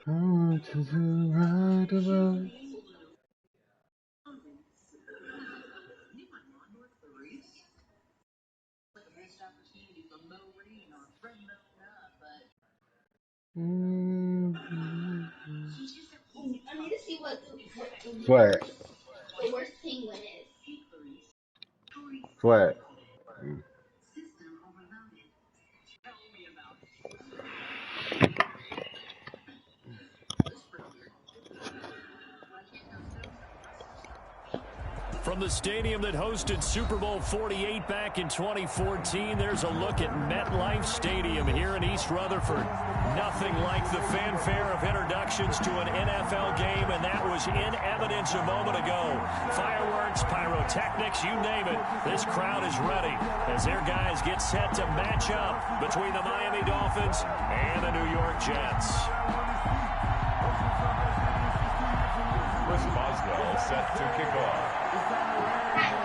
On to the right of us. Flag. Flag. From the stadium that hosted Super Bowl 48 back in 2014, there's a look at MetLife Stadium here in East Rutherford. Nothing like the fanfare of introductions to an NFL game, and that was in evidence a moment ago. Fireworks, pyrotechnics, you name it. This crowd is ready as their guys get set to match up between the Miami Dolphins and the New York Jets. Chris Boswell set to kick off.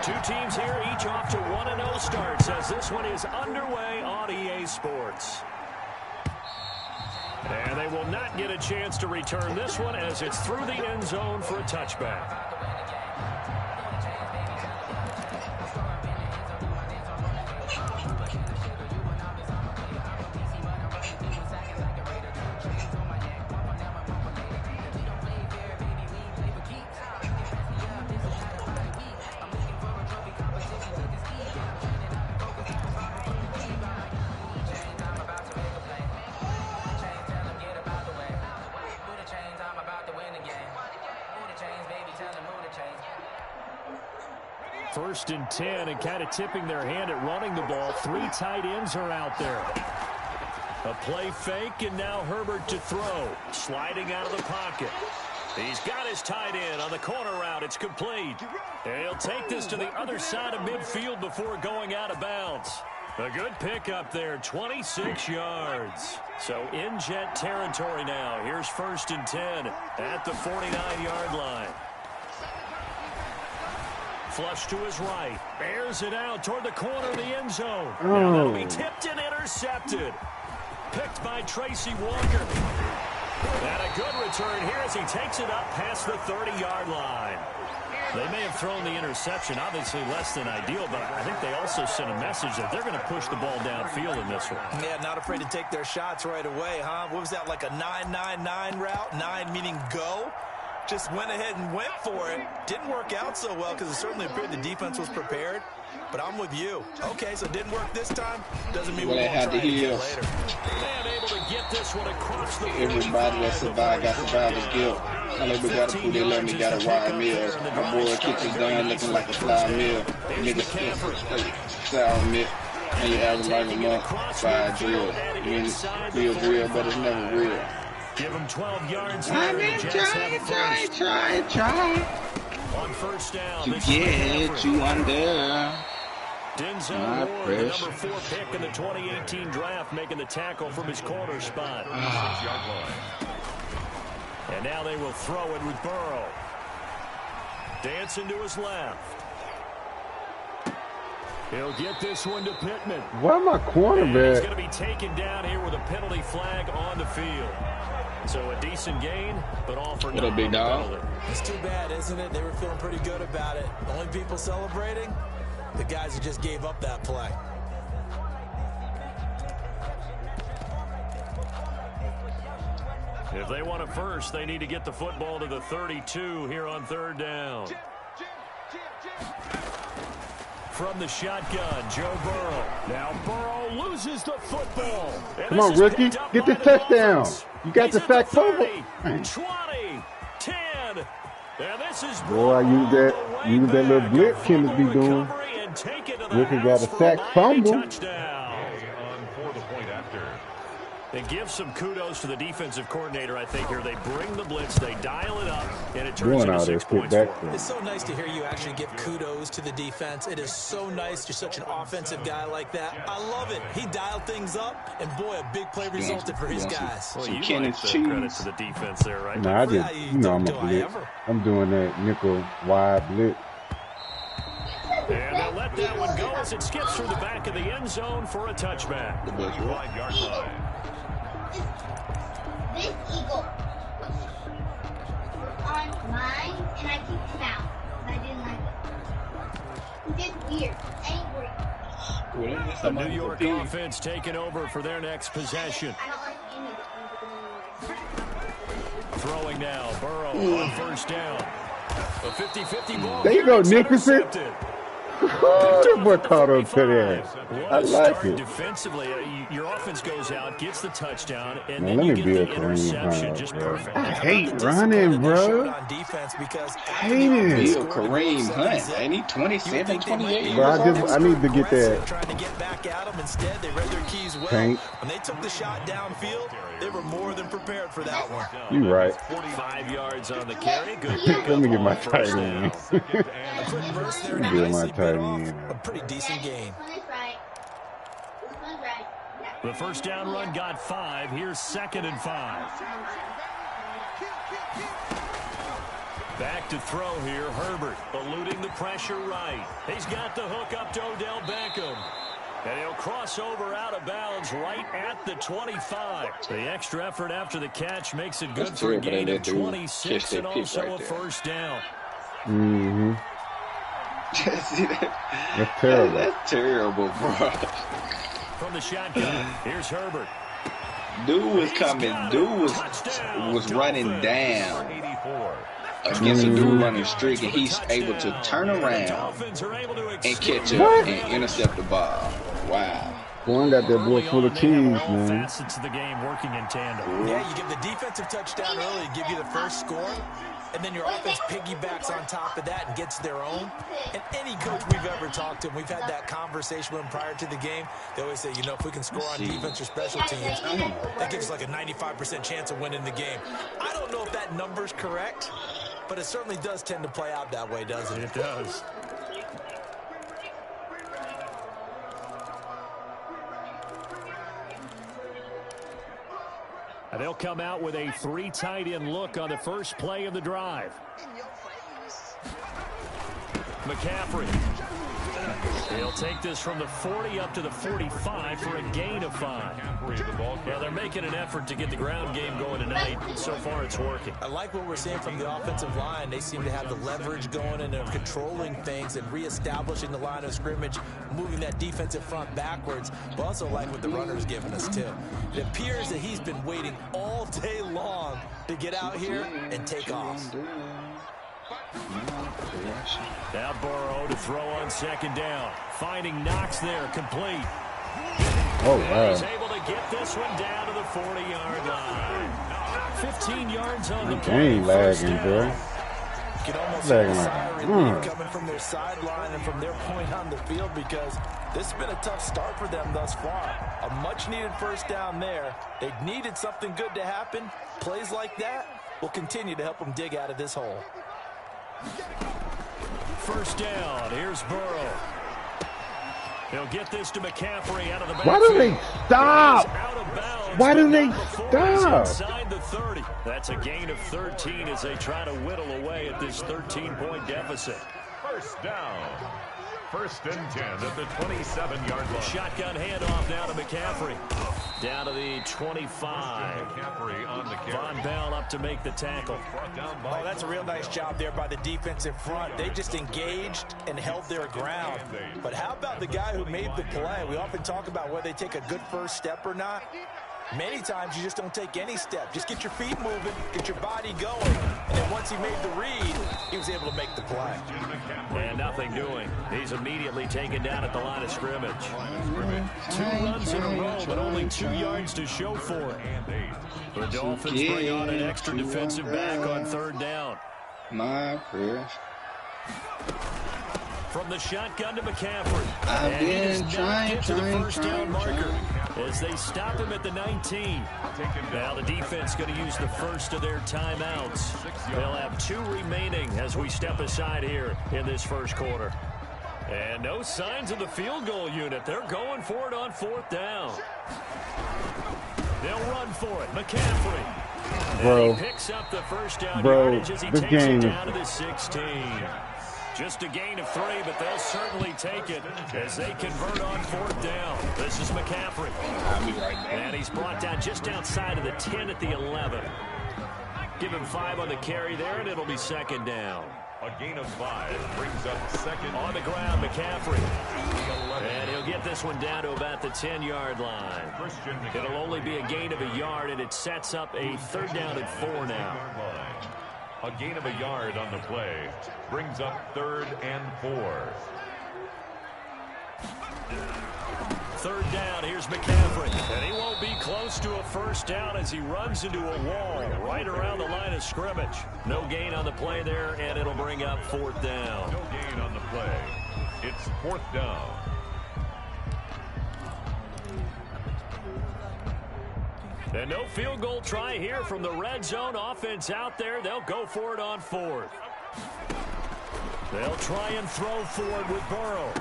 Two teams here, each off to 1-0 starts as this one is underway on EA Sports. And they will not get a chance to return this one as it's through the end zone for a touchback. First and 10, and kind of tipping their hand at running the ball. Three tight ends are out there. A play fake, and now Herbert to throw. Sliding out of the pocket. He's got his tight end on the corner route. It's complete. And he'll take this to the other side of midfield before going out of bounds. A good pick up there, 26 yards. So in Jet territory now. Here's first and 10 at the 49-yard line. Flush to his right. Airs it out toward the corner of the end zone. Now that'll be tipped and intercepted. Picked by Tracy Walker. And a good return here as he takes it up past the 30-yard line. They may have thrown the interception, obviously less than ideal, but I think they also sent a message that they're going to push the ball downfield in this one. Yeah, not afraid to take their shots right away, huh? What was that, like a 9-9-9 route? 9 meaning go? Just went ahead and went for it. Didn't work out so well because it certainly appeared the defense was prepared. But I'm with you. Okay, so it didn't work this time. Doesn't mean we won't try it again later. And able to get this one across the Everybody that survived got survivor's guilt. I know we got a food, they let me got a wide meal. My boy kitchen done looking like a fly meal. Niggas sour milk. And you average like a month, fried drill. I mean, feels real, but it's never real. Give him 12 yards. Try. On first down, To get you under. Denzel My Ward, the precious. number 4 pick in the 2018 draft, making the tackle from his corner spot. And now they will throw it with Burrow. Dancing to his left. He'll get this one to Pittman. Why my And he's cornerback? going to be taken down here with a penalty flag on the field. So a decent gain, but all for What up, big dog? penalty. It's too bad, isn't it? They were feeling pretty good about it. The only people celebrating? The guys who just gave up that play. If they want a first, they need to get the football to the 32 here on third down. From the shotgun, Joe Burrow. Now Burrow loses the football. And Come on, this is rookie. picked up Get by the touchdown. Dolphins. You got He's the at sack 30, fumble. 20, 10. And this is Boy, I use that little blitz Kim be doing. Rookie got a sack fumble. Touchdown. On for the point after. And give some kudos to the defensive coordinator, I think, here. They bring the blitz, they dial it up, and it turns Doing into all 6 this, put points back for to them. It's so nice to hear you actually give kudos to the defense. It is so nice. You're such an offensive guy like that. I love it. He dialed things up, and boy, a big play resulted for his guys. Well, Some you Kenneth like the credit cheese. to the defense there, right? No, I just, I'm a blitz. I'm doing that nickel wide blitz. And they'll let that one go as it skips through the back of the end zone for a touchback. 5-yard line. The New York offense taking over for their next possession. Throwing now, Burrow on first down. A 50-50 ball. There you go, Nicholson. What caught up to that? I like it. Defensively, your offense goes out, gets the touchdown, and Man, then you let me get be a the interception. Kareem Just Hunt, perfect. I hate running, bro. Hate it. Bill Kareem Hunt, ain't he 27, 28? Bro, I need to get that. Trying to get back at them. Instead, they read their keys well. Tank. When they took the shot downfield, they were more than prepared for that one. You right. 5 yards on the carry. Good Let me get my tight end. A quick burst there. Let me get my nicely tight bit off. end. A pretty decent game. The first down run got 5. Here's 2nd and 5. Back to throw here. Herbert eluding the pressure right. He's got the hook up to Odell Beckham. And he'll cross over out of bounds right at the 25. The extra effort after the catch makes it good for a gain of 26 and also a first down. Mm-hmm. See that? That's terrible. That's terrible, bro. From the shotgun, here's Herbert. Dude was coming. Dude was running down against a dude running streak, and he's able to turn around and catch up and intercept the ball. Wow. One got that boy full of cheese, man. Facets of the game working in tandem. Yeah, you give the defensive touchdown early, give you the first score, and then your offense piggybacks on top of that and gets their own. And any coach we've ever talked to, and we've had that conversation with them prior to the game, they always say, you know, if we can score on defense or special teams, that gives us like a 95% chance of winning the game. I don't know if that number's correct, but it certainly does tend to play out that way, doesn't it? It does. They'll come out with a 3 tight end look on the first play of the drive. McCaffrey. He'll take this from the 40 up to the 45 for a gain of 5. Well, they're making an effort to get the ground game going tonight. So far, it's working. I like what we're seeing from the offensive line. They seem to have the leverage going, and they're controlling things and reestablishing the line of scrimmage, moving that defensive front backwards. But also like what the runner's giving us, too. It appears that he's been waiting all day long to get out here and take off. Now Burrow to throw on 2nd down. Finding Knox there, complete. Oh, wow. He's able to get this one down to the 40-yard line. 15 yards on the Game lagging, bro. You can almost Lagging hear a like, sigh of relief coming from their sideline and from their point on the field, because this has been a tough start for them thus far. A much-needed first down there. They needed something good to happen. Plays like that will continue to help them dig out of this hole. First down. Here's Burrow. He'll get this to McCaffrey out of the backfield. Why do they stop? Out of bounds, Why do they before stop? he's inside the 30. That's a gain of 13 as they try to whittle away at this 13-point deficit. First down. 1st and 10 at the 27-yard line. Shotgun handoff now to McCaffrey. Down to the 25. McCaffrey on the carry. Von Bell up to make the tackle. Oh, that's a real nice job there by the defensive front. They just engaged and held their ground. But how about the guy who made the play? We often talk about whether they take a good first step or not. Many times you just don't take any step. Just get your feet moving, get your body going. And then once he made the read, he was able to make the play. And nothing doing. He's immediately taken down at the line of scrimmage. 2 runs in a row, but only 2 yards to show for it. The Dolphins bring on an extra defensive back on 3rd down. My prayers. From the shotgun to McCaffrey. I've been trying. As they stop him at the 19. Now the defense going to use the first of their timeouts. They'll have 2 remaining as we step aside here in this first quarter. And no signs of the field goal unit. They're going for it on 4th down. They'll run for it. McCaffrey. Bro. And he picks up the first down Bro, yardage as he this takes game it is... down to the 16. Just a gain of 3, but they'll certainly take it as they convert on 4th down. This is McCaffrey. And he's brought down just outside of the 10 at the 11. Give him 5 on the carry there, and it'll be 2nd down. A gain of 5 brings up second. On the ground, McCaffrey. And he'll get this one down to about the 10-yard line. It'll only be a gain of a yard, and it sets up a 3rd down and 4 now. A gain of a yard on the play brings up 3rd and 4. 3rd down, here's McCaffrey. And he won't be close to a 1st down as he runs into a wall right around the line of scrimmage. No gain on the play there, and it'll bring up 4th down. No gain on the play. It's 4th down. And no field goal try here from the red zone offense out there. They'll go for it on 4th. They'll try and throw for it with Burrow.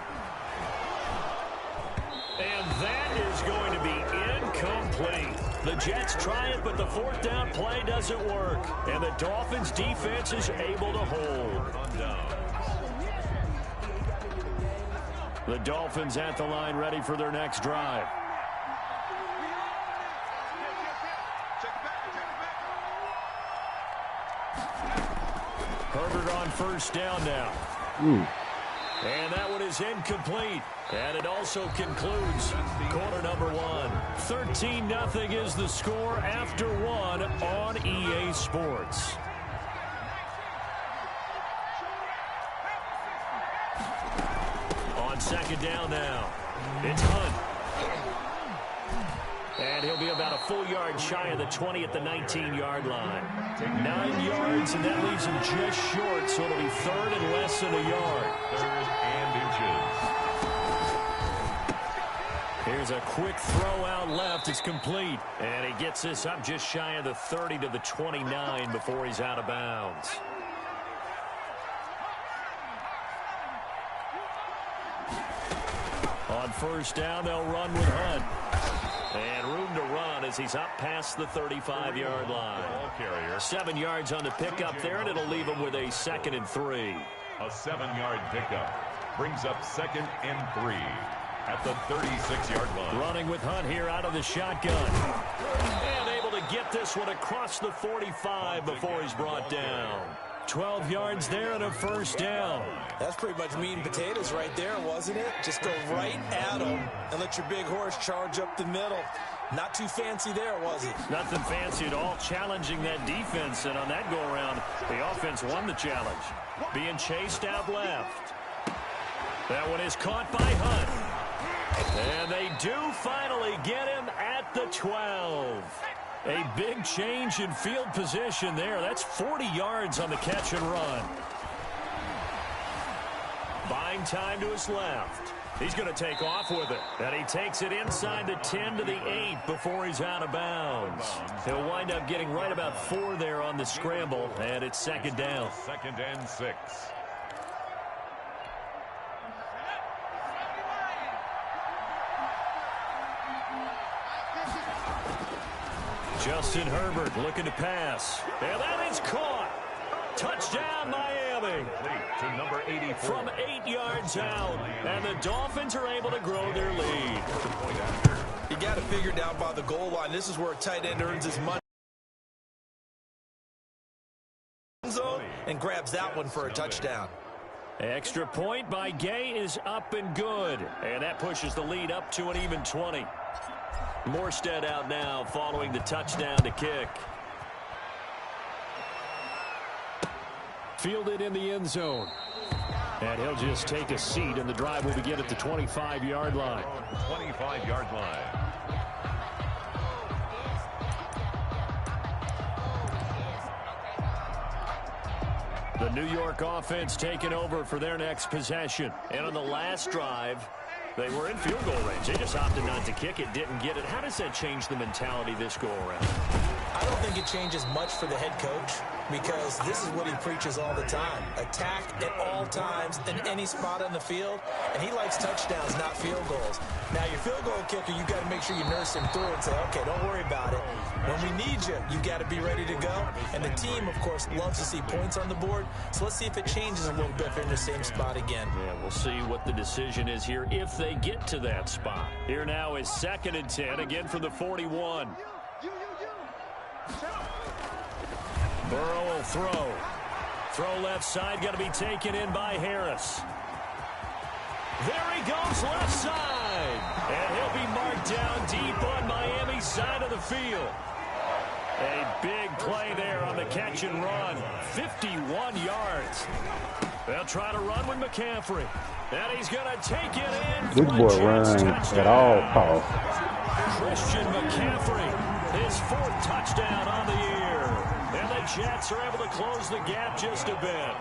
And that is going to be incomplete. The Jets try it, but the 4th down play doesn't work. And the Dolphins defense is able to hold. The Dolphins at the line ready for their next drive. Herbert on 1st down now. And that one is incomplete. And it also concludes quarter number 1. 13-0 is the score after 1 on EA Sports. On 2nd down now, it's Hunt. And he'll be about a full yard shy of the 20 at the 19-yard line. 9 yards, and that leaves him just short, so it'll be 3rd and less than a yard. 3rd and inches. Here's a quick throw out left. It's complete. And he gets this up just shy of the 30 to the 29 before he's out of bounds. On 1st down, they'll run with Hunt. And room to run as he's up past the 35-yard line. 7 yards on the pickup there, and it'll leave him with a 2nd and 3. A 7-yard pickup brings up 2nd and 3 at the 36-yard line. Running with Hunt here out of the shotgun. And able to get this one across the 45 before he's brought down. 12 yards there and a 1st down. That's pretty much meat and potatoes right there, wasn't it? Just go right at him and let your big horse charge up the middle. Not too fancy there, was it? Nothing fancy at all, challenging that defense. And on that go-around, the offense won the challenge. Being chased out left. That one is caught by Hunt. And they do finally get him at the 12. A big change in field position there. That's 40 yards on the catch and run. Buying time to his left. He's going to take off with it. And he takes it inside the 10 to the 8 before he's out of bounds. He'll wind up getting right about 4 there on the scramble, and it's 2nd down. 2nd and 6. Justin Herbert looking to pass. And that is caught. Touchdown, Miami. To number 84. From 8 yards out. And the Dolphins are able to grow their lead. You got to figure down by the goal line. This is where a tight end earns his money. Zone and grabs that one for a touchdown. Extra point by Gay is up and good. And that pushes the lead up to an even 20. Morstead out now following the touchdown to kick. Fielded in the end zone. And he'll just take a seat, and the drive will begin at the 25-yard line. 25-yard line. The New York offense taking over for their next possession. And on the last drive, they were in field goal range. They just opted not to kick it, didn't get it. How does that change the mentality this go-around? I don't think it changes much for the head coach because this is what he preaches all the time. Attack at all times in any spot on the field, and he likes touchdowns, not field goals. Now, your field goal kicker, you got to make sure you nurse him through and say, okay, don't worry about it. When we need you, you got to be ready to go. And the team, of course, loves to see points on the board. So let's see if it changes a little bit if they're in the same spot again. Yeah, we'll see what the decision is here if they get to that spot. Here now is 2nd and 10, again from the 41. Burrow will throw. Throw left side, got to be taken in by Harris. There he goes, left side. And he'll be marked down deep on Miami's side of the field. A big play there on the catch and run. 51 yards. They'll try to run with McCaffrey. And he's going to take it in. This boy runs at all costs. Christian McCaffrey, his 4th touchdown on the year. And the Jets are able to close the gap just a bit.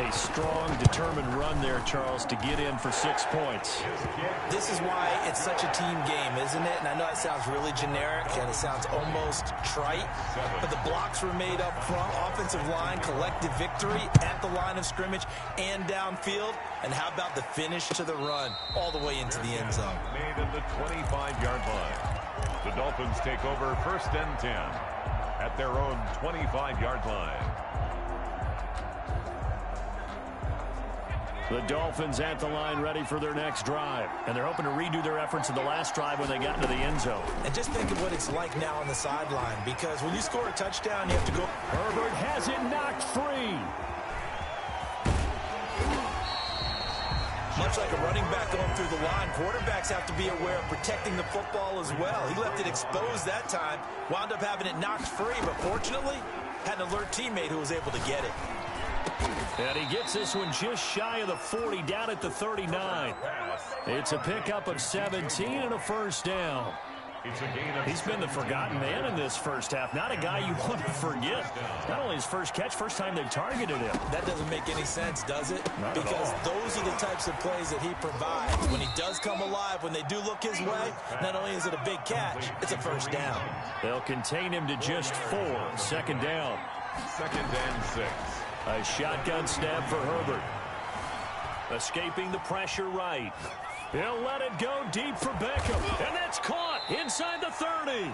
A strong, determined run there, Charles, to get in for 6 points. This is why it's such a team game, isn't it? And I know it sounds really generic and it sounds almost trite, but the blocks were made up front, offensive line, collective victory at the line of scrimmage and downfield. And how about the finish to the run all the way into the end zone? Made at the 25-yard line. The Dolphins take over 1st and 10 at their own 25-yard line. The Dolphins at the line ready for their next drive. And they're hoping to redo their efforts in the last drive when they got into the end zone. And just think of what it's like now on the sideline, because when you score a touchdown, you have to go. Herbert has it knocked free. Much like a running back going through the line, quarterbacks have to be aware of protecting the football as well. He left it exposed that time, wound up having it knocked free, but fortunately, had an alert teammate who was able to get it. And he gets this one just shy of the 40, down at the 39. It's a pickup of 17 and a 1st down. He's been the forgotten man in this first half. Not a guy you want to forget. Not only his first catch, first time they've targeted him. That doesn't make any sense, does it? Not because those are the types of plays that he provides. When he does come alive, when they do look his way, not only is it a big catch, it's a 1st down. They'll contain him to just 4. 2nd down. 2nd and 6. A shotgun snap for Herbert. Escaping the pressure right. He'll let it go deep for Beckham. And that's caught inside the 30.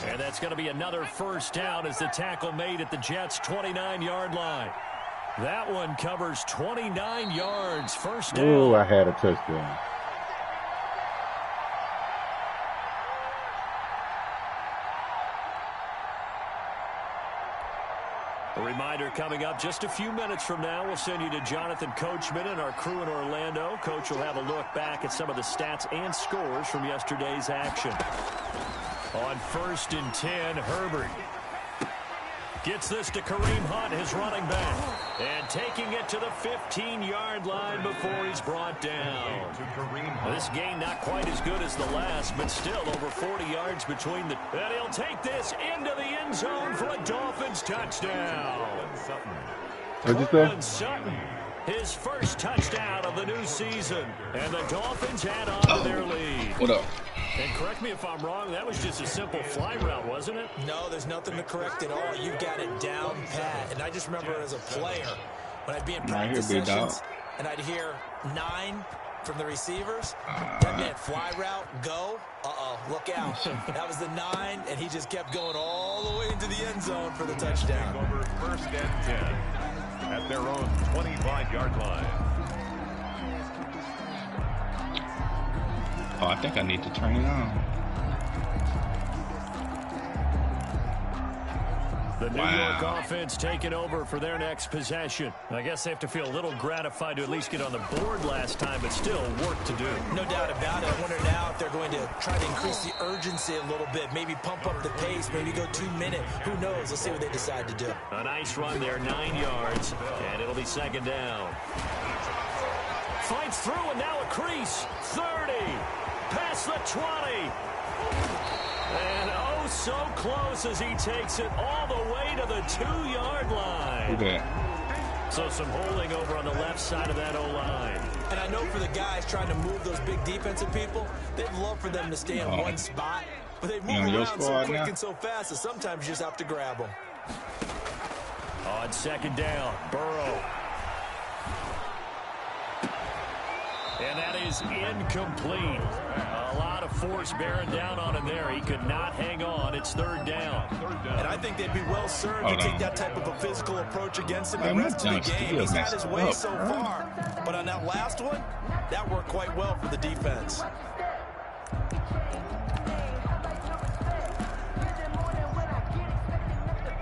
And that's going to be another 1st down as the tackle made at the Jets' 29-yard line. That one covers 29 yards. 1st down. Oh, I had a touchdown. A reminder coming up just a few minutes from now. We'll send you to Jonathan Coachman and our crew in Orlando. Coach will have a look back at some of the stats and scores from yesterday's action. On 1st and 10, Herbert gets this to Kareem Hunt, his running back. And taking it to the 15-yard line before he's brought down. This gain not quite as good as the last, but still over 40 yards between the... And he'll take this into the end zone for a Dolphins touchdown. What'd you say? Sutton, his 1st touchdown of the new season. And the Dolphins add on to their lead. What up? And correct me if I'm wrong, that was just a simple fly route, wasn't it? No, there's nothing to correct at all. You've got it down pat. And I just remember as a player, when I'd be in practice sessions, and I'd hear 9 from the receivers, that meant fly route, go, look out. That was the 9, and he just kept going all the way into the end zone for the touchdown. Over 1st and 10 at their own 25-yard line. Oh, I think I need to turn it on. The New York offense taking over for their next possession. I guess they have to feel a little gratified to at least get on the board last time, but still work to do. No doubt about it. I wonder now if they're going to try to increase the urgency a little bit, maybe pump up the pace, maybe go 2-minute. Who knows? Let's see what they decide to do. A nice run there, 9 yards, and it'll be 2nd down. Fights through, and now a crease. 30, past the 20. And oh, so close as he takes it all the way to the 2-yard line. Okay. So some holding over on the left side of that O-line. And I know for the guys trying to move those big defensive people, they'd love for them to stay in one spot. But they move around so quick and so fast that sometimes you just have to grab them. On 2nd down, Burrow. And that is incomplete. A lot of force bearing down on him there. He could not hang on. It's 3rd down. And I think they'd be well served to take that type of a physical approach against him the rest of the game. He's had his way so far. But on that last one, that worked quite well for the defense.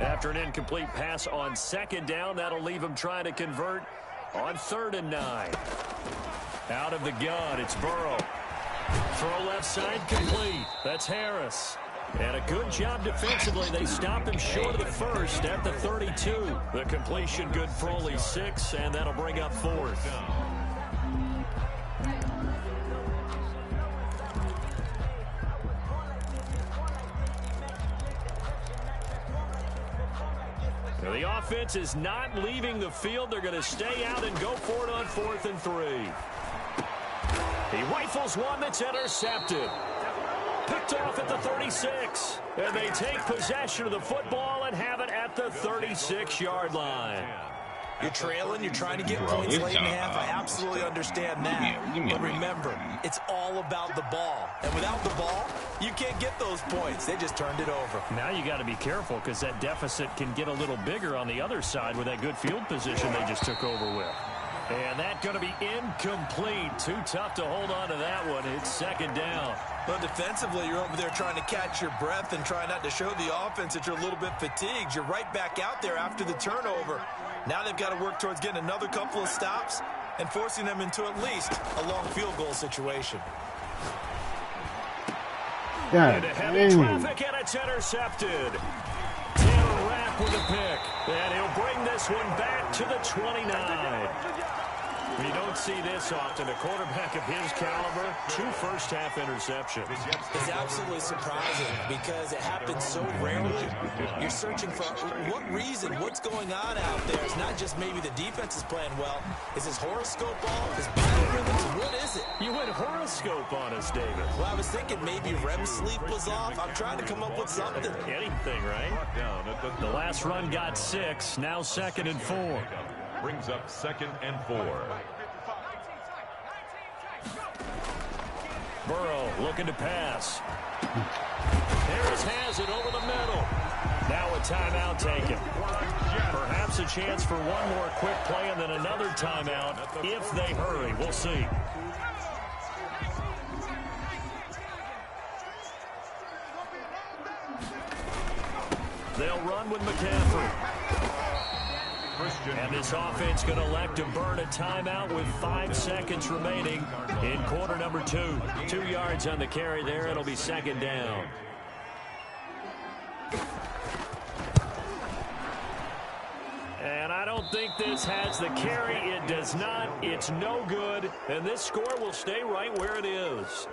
After an incomplete pass on second down, that'll leave him trying to convert on 3rd and 9. Out of the gun, it's Burrow. Throw left side complete. That's Harris. And a good job defensively. They stopped him short of the first at the 32. The completion good for only 6, and that'll bring up 4th. The offense is not leaving the field. They're going to stay out and go for it on 4th and 3. He rifles one that's intercepted. Picked off at the 36. And they take possession of the football and have it at the 36-yard line. You're trailing, you're trying to get points late in the half. I absolutely understand that. But remember, it's all about the ball. And without the ball, you can't get those points. They just turned it over. Now you got to be careful because that deficit can get a little bigger on the other side with that good field position they just took over with. And that's going to be incomplete. Too tough to hold on to that one. It's 2nd down. But defensively, you're over there trying to catch your breath and try not to show the offense that you're a little bit fatigued. You're right back out there after the turnover. Now they've got to work towards getting another couple of stops and forcing them into at least a long field goal situation. Into heavy traffic, and it's intercepted. Taylor Rapp with a pick. And he'll bring this one back to the 29. You don't see this often. A quarterback of his caliber, 2 first-half interceptions. It's absolutely surprising because it happens so rarely. You're searching for what reason, what's going on out there. It's not just maybe the defense is playing well. Is his horoscope off? His battle rhythms? What is it? You went horoscope on us, David. Well, I was thinking maybe REM sleep was off. I'm trying to come up with something. Anything, right? The last run got 6. Now 2nd and 4. Brings up 2nd and 4. Burrow looking to pass. Harris has it over the middle. Now a timeout taken. Perhaps a chance for one more quick play and then another timeout if they hurry. We'll see. They'll run with McCaffrey. And this offense going to elect to burn a timeout with 5 seconds remaining in quarter number 2. 2 yards on the carry there. It'll be 2nd down. And I don't think this has the carry. It does not. It's no good. And this score will stay right where it is.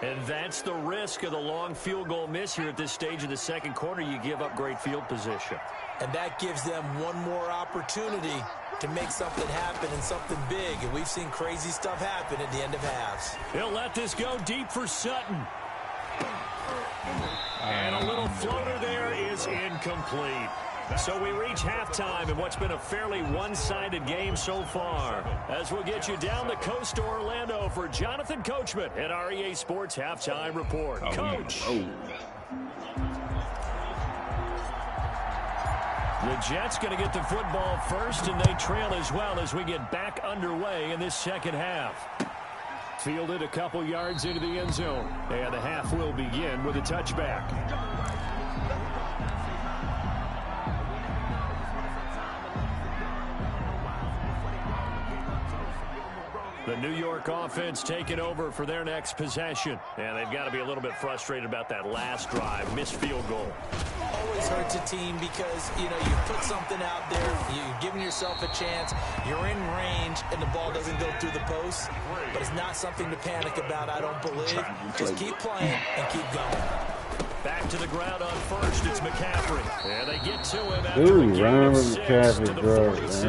And that's the risk of the long field goal miss here at this stage of the 2nd quarter. You give up great field position. And that gives them one more opportunity to make something happen and something big. And we've seen crazy stuff happen at the end of halves. He'll let this go deep for Sutton. And a little floater there is incomplete. So we reach halftime in what's been a fairly one-sided game so far. As we'll get you down the coast to Orlando for Jonathan Coachman at our EA Sports Halftime Report. Coach. The Jets going to get the football first, and they trail as well as we get back underway in this 2nd half. Fielded a couple yards into the end zone, and the half will begin with a touchback. The New York offense taking over for their next possession. And they've got to be a little bit frustrated about that last drive. Missed field goal. Always hurts a team because, you put something out there. You're giving yourself a chance. You're in range, and the ball doesn't go through the post. But it's not something to panic about, I don't believe. Just keep playing and keep going. Back to the ground on first. It's McCaffrey. And they get to him after a gain of 6 to the 46.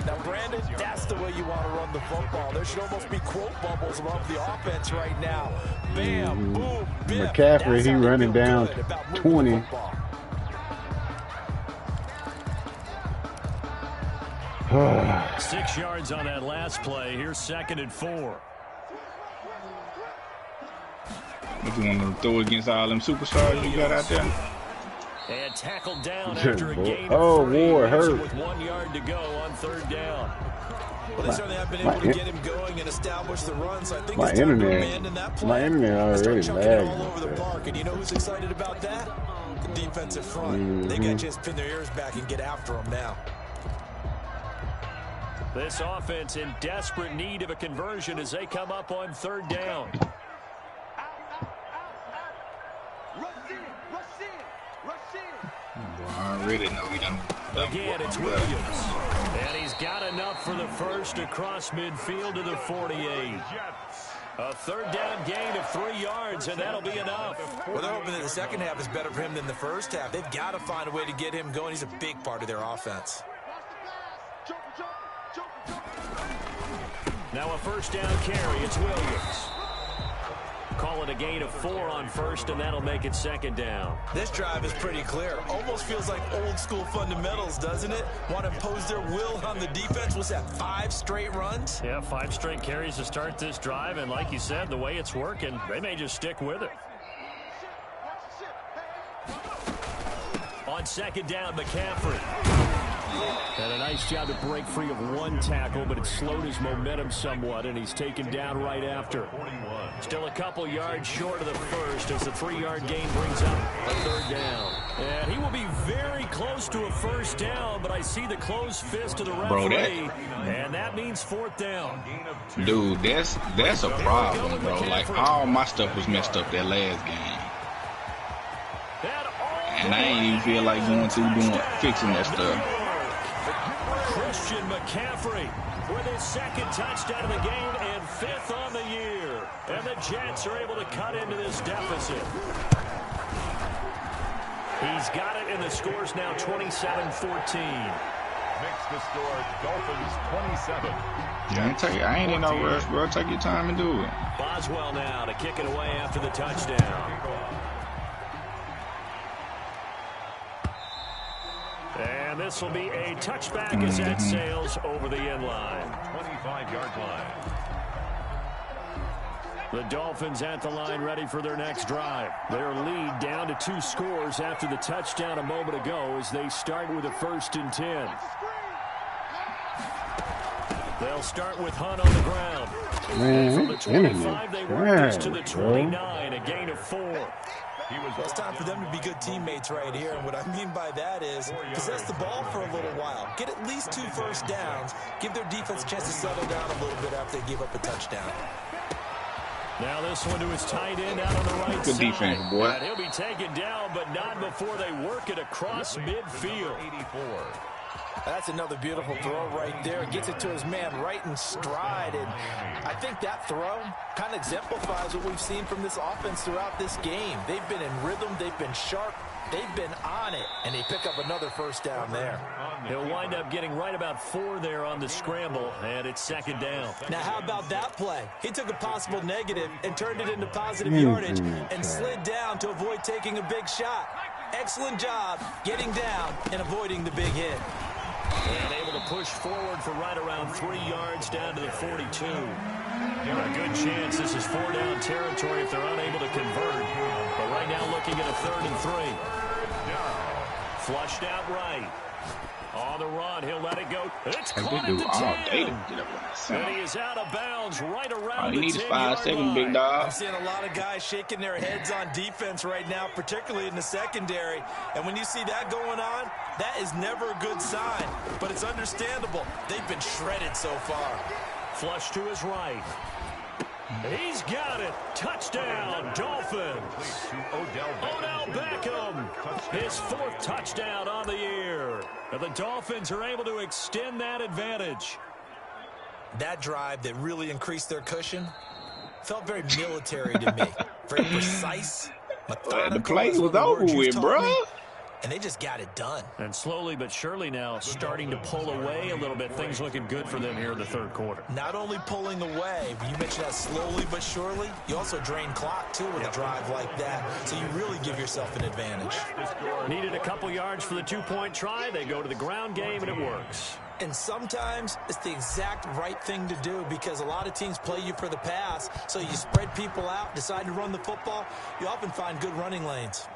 Now, Brandon, that's the way you want to run the football. There should almost be quote bubbles above the offense right now. Bam, boom, bam. McCaffrey, he running down 20. Six yards on that last play. Here's 2nd and 4. What you want to throw against all them superstars you got out there? And tackled down after a gain oh, of 3. Ward hurt. With 1 yard to go on 3rd down. Well, they certainly have been able to get him going and establish the run, so I think My it's time to internet, abandon that play. my internet already Start chucking it all lagging. over the park, and you know who's excited about that? The defensive front. They got a chance to pin their ears back and get after him now. This offense in desperate need of a conversion as they come up on 3rd down. I already know he done. Again, it's Williams. And he's got enough for the first across midfield to the 48. A 3rd down gain of 3 yards, and that'll be enough. Well, they're hoping that the second half is better for him than the first half. They've got to find a way to get him going. He's a big part of their offense. Now a 1st down carry. It's Williams. Call it a gain of 4 on 1st, and that'll make it 2nd down. This drive is pretty clear. Almost feels like old school fundamentals, doesn't it? Want to impose their will on the defense. What's that, 5 straight runs? Yeah, 5 straight carries to start this drive, and like you said, the way it's working, they may just stick with it. On 2nd down, McCaffrey. And a nice job to break free of 1 tackle, but it slowed his momentum somewhat, and he's taken down right after. Still a couple yards short of the first as the 3-yard gain brings up a 3rd down. And he will be very close to a 1st down, but I see the closed fist of the referee, and that means 4th down. Dude, that's a problem, bro. Like, all my stuff was messed up that last game. And I ain't even feel like going through fixing that stuff. Christian McCaffrey with his 2nd touchdown of the game and 5th on the year. And the Jets are able to cut into this deficit. He's got it, and the score's now 27-14. Makes the score Dolphins 27. Yeah, I ain't in no rush, bro. Take your time and do it. Boswell now to kick it away after the touchdown. And this will be a touchback as that sails over the end line. 25-yard line. The Dolphins at the line ready for their next drive. Their lead down to 2 scores after the touchdown a moment ago as they start with a 1st and 10. They'll start with Hunt on the ground. Man, from the 25, they work this to the 29, a gain of 4. Well, it's time for them to be good teammates right here. And what I mean by that is possess the ball for a little while. Get at least 2 first downs. Give their defense a chance to settle down a little bit after they give up a touchdown. Now this one to his tight end out on the right Good side. defense, boy. And he'll be taken down, but not before they work it across midfield. 84. That's another beautiful throw right there. Gets it to his man right in stride. And I think that throw kind of exemplifies what we've seen from this offense throughout this game. They've been in rhythm. They've been sharp. They've been on it. And they pick up another 1st down there. He'll wind up getting right about 4 there on the scramble, and it's 2nd down. Now, how about that play? He took a possible negative and turned it into positive yardage and slid down to avoid taking a big shot. Excellent job getting down and avoiding the big hit. And able to push forward for right around 3 yards down to the 42. A good chance this is 4-down territory if they're unable to convert. But right now looking at a 3rd and 3. Flushed out right. On the run, he'll let it go. It's caught at the 10. And he is out of bounds right around the 10-yard line. Big dog. I'm seeing a lot of guys shaking their heads on defense right now, particularly in the secondary. And when you see that going on, that is never a good sign. But it's understandable. They've been shredded so far. Flush to his right. He's got it. Touchdown, Dolphins. Odell Beckham. His 4th touchdown on the year. And the Dolphins are able to extend that advantage. That drive that really increased their cushion felt very military to me. Very precise, methodical. The play was over with, bro. And they just got it done. And slowly but surely now starting to pull away a little bit. Things looking good for them here in the 3rd quarter. Not only pulling away, but you mentioned that slowly but surely. You also drain clock, too, with a drive like that. So you really give yourself an advantage. Needed a couple yards for the 2-point try. They go to the ground game, and it works. And sometimes it's the exact right thing to do because a lot of teams play you for the pass. So you spread people out, decide to run the football. You often find good running lanes.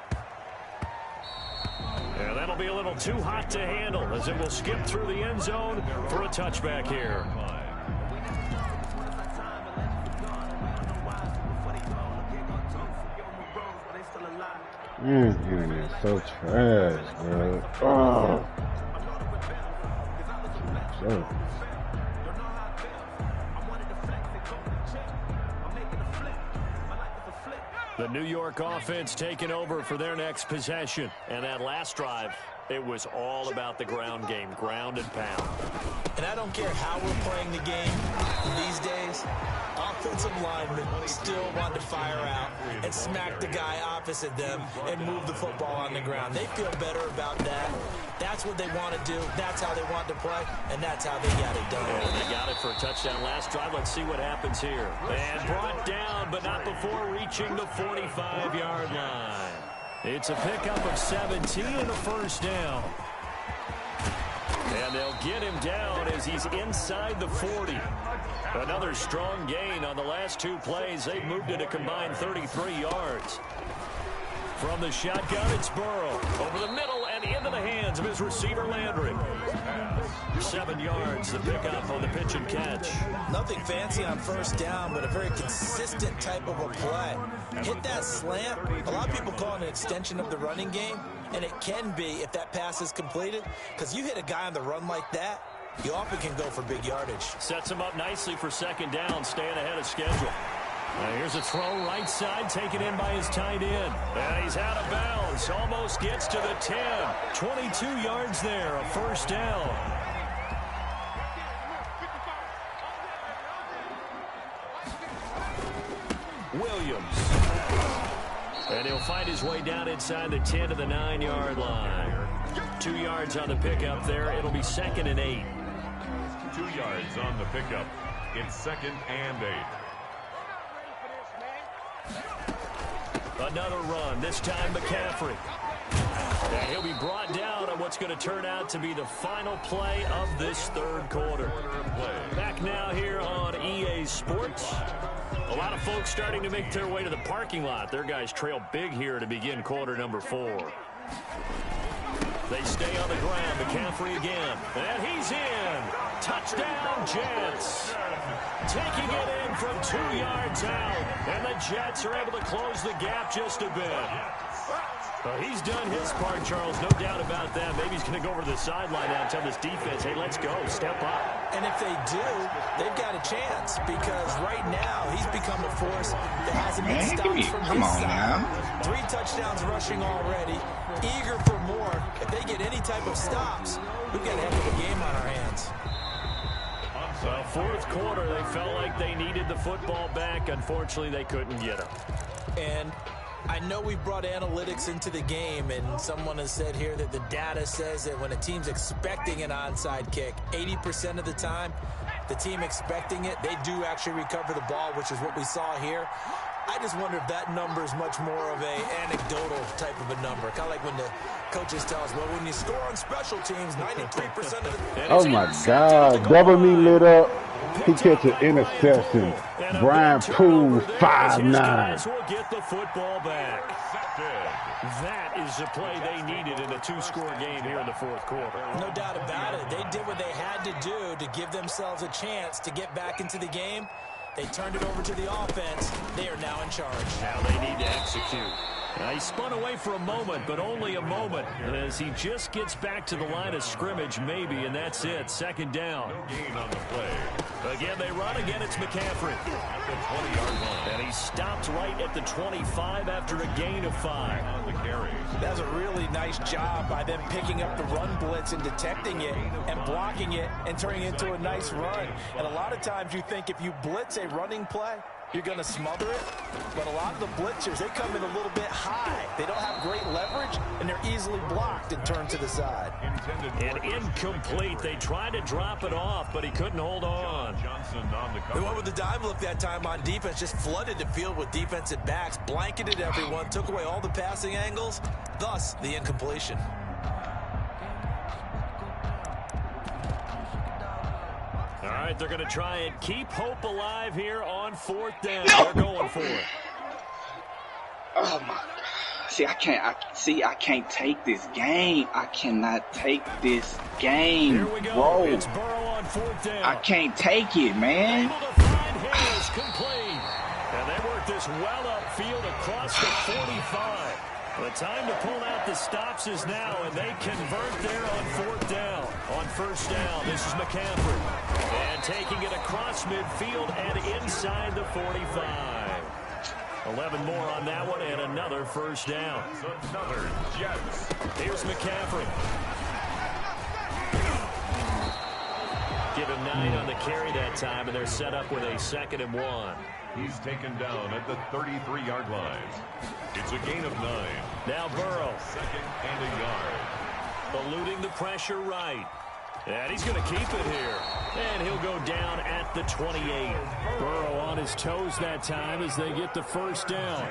Yeah, that'll be a little too hot to handle as it will skip through the end zone for a touchback here. Game is so trash, bro. Oh. So. The New York offense taking over for their next possession. And that last drive, it was all about the ground game, ground and pound. And I don't care how we're playing the game these days, offensive linemen still want to fire out and smack the guy opposite them and move the football on the ground. They feel better about that. That's what they want to do. That's how they want to play, and that's how they got it done. And they got it for a touchdown last drive. Let's see what happens here. And brought down, but not before reaching the 45-yard line. It's a pickup of 17 and a first down. And they'll get him down as he's inside the 40. Another strong gain on the last two plays. They've moved it a combined 33 yards. From the shotgun, it's Burrow. Over the middle and into the hands of his receiver, Landry. 7 yards, the pickup on the pitch and catch. Nothing fancy on first down, but a very consistent type of a play. Hit that slant. A lot of people call it an extension of the running game, and it can be if that pass is completed, because you hit a guy on the run like that, you often can go for big yardage. Sets him up nicely for second down, staying ahead of schedule. Here's a throw right side, taken in by his tight end. And he's out of bounds, almost gets to the 10. 22 yards there, a first down. Williams. And he'll find his way down inside the 10 to the 9-yard line. 2 yards on the pickup there. It'll be second and 8. 2 yards on the pickup. It's second and 8. Another run, this time McCaffrey. And he'll be brought down on what's going to turn out to be the final play of this third quarter. Back now here on EA Sports. A lot of folks starting to make their way to the parking lot. Their guys trail big here to begin quarter number 4. They stay on the ground. McCaffrey again. And he's in. Touchdown, Jets. Taking it in from 2 yards out. And the Jets are able to close the gap just a bit. He's done his part, Charles. No doubt about that. Maybe he's going to go over to the sideline now and tell this defense, hey, let's go. Step up. And if they do, they've got a chance because right now he's become a force that hasn't been stopped from his side. 3 touchdowns rushing already. Eager for more. If they get any type of stops, we've got a heck of a game on our hands. Well, fourth quarter, they felt like they needed the football back. Unfortunately, they couldn't get it. And I know we've brought analytics into the game, and someone has said here that the data says that when a team's expecting an onside kick, 80% of the time, the team expecting it, they do actually recover the ball, which is what we saw here. I just wonder if that number is much more of an anecdotal type of a number. Kind of like when the coaches tell us, well, when you score on special teams, 93% of the... Oh, my God. Double me lit up. He catch an interception. Brian Poole, 5'9". Will get the football back. That is the play they needed in a 2-score game here in the fourth quarter. No doubt about it. They did what they had to do to give themselves a chance to get back into the game. They turned it over to the offense. They are now in charge. Now they need to execute. He spun away for a moment, but only a moment, as he just gets back to the line of scrimmage, maybe, and that's it. Second down. Gain on the play. Again, they run. Again, it's McCaffrey. At the 20-yard line. And he stopped right at the 25 after a gain of 5. On the carry. That's a really nice job by them picking up the run blitz and detecting it and blocking it and turning it into a nice run. And a lot of times you think if you blitz a running play, you're going to smother it. But a lot of the blitzers, they come in a little bit high. They don't have great leverage, and they're easily blocked and turned to the side. And incomplete. They tried to drop it off, but he couldn't hold on. Johnson on the cover. They went with the dime look that time on defense, just flooded the field with defensive backs, blanketed everyone, took away all the passing angles, thus the incompletion. All right, they're going to try and keep hope alive here on fourth down. They're going for it. Oh my God. See, I can't take this game. I cannot take this game. Here we go. Bro. It's Burrow on fourth down. I can't take it, man. Able to find Harris complete. And they work this well upfield across the 45. The time to pull out the stops is now, and they convert there on 4th down. On 1st down, this is McCaffrey. And taking it across midfield and inside the 45. 11 more on that one, and another 1st down. Another Jets. Here's McCaffrey. Give him 9 on the carry that time, and they're set up with a 2nd and 1. He's taken down at the 33-yard line. It's a gain of 9. Now Burrow. 2nd and a yard. Eluding the pressure right. And he's going to keep it here. And he'll go down at the 28. Burrow on his toes that time as they get the 1st down.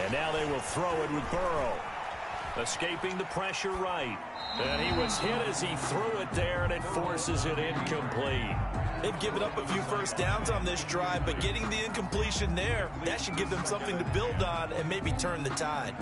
And now they will throw it with Burrow. Escaping the pressure right. And he was hit as he threw it there, and it forces it incomplete. They've given up a few 1st downs on this drive, but getting the incompletion there, that should give them something to build on and maybe turn the tide.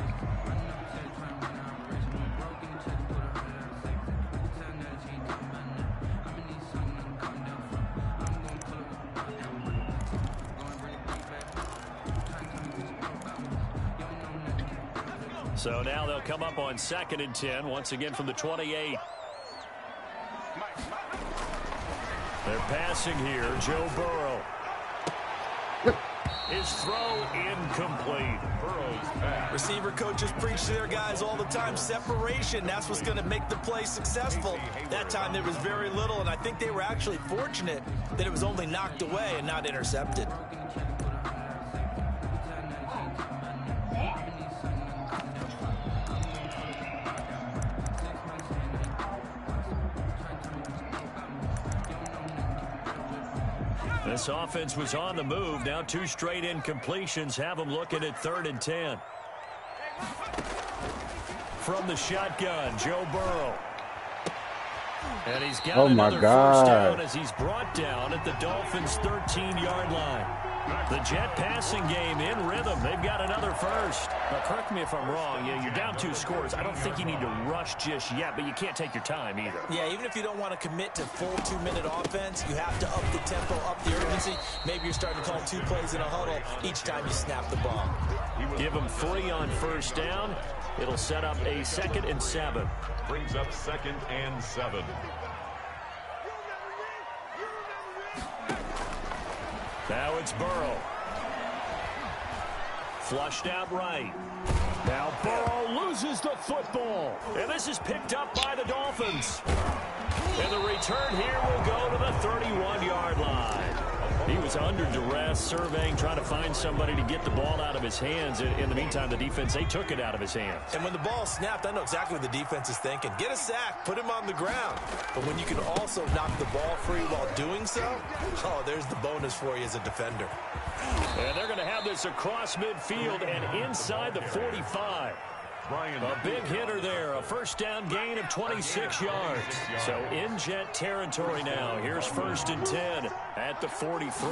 So now they'll come up on 2nd and 10, once again from the 28. They're passing here. Joe Burrow. His throw incomplete. Burrow's pass. Receiver coaches preach to their guys all the time. Separation, that's what's going to make the play successful. That time there was very little, and I think they were actually fortunate that it was only knocked away and not intercepted. This offense was on the move. Now 2 straight incompletions have them looking at 3rd and 10. From the shotgun, Joe Burrow. And he's got another 1st down as he's brought down at the Dolphins' 13-yard line. The Jet passing game in rhythm. They've got another 1st. Now, correct me if I'm wrong. Yeah, you're down 2 scores. I don't think you need to rush just yet, but you can't take your time either. Yeah, even if you don't want to commit to full 2-minute offense, you have to up the tempo, up the urgency. Maybe you're starting to call 2 plays in a huddle each time you snap the ball. Give him 3 on 1st down. It'll set up a 2nd and 7. Brings up 2nd and 7. Now it's Burrow. Flushed out right. Now Burrow loses the football. And this is picked up by the Dolphins. And the return here will go to the 31-yard line. He was under duress, surveying, trying to find somebody to get the ball out of his hands. In the meantime, the defense, they took it out of his hands. And when the ball snapped, I know exactly what the defense is thinking. Get a sack, put him on the ground. But when you can also knock the ball free while doing so, oh, there's the bonus for you as a defender. And they're going to have this across midfield and inside the 45. A big hitter there, a 1st down gain of 26 yards. So in Jet territory now. Here's 1st and 10 at the 43.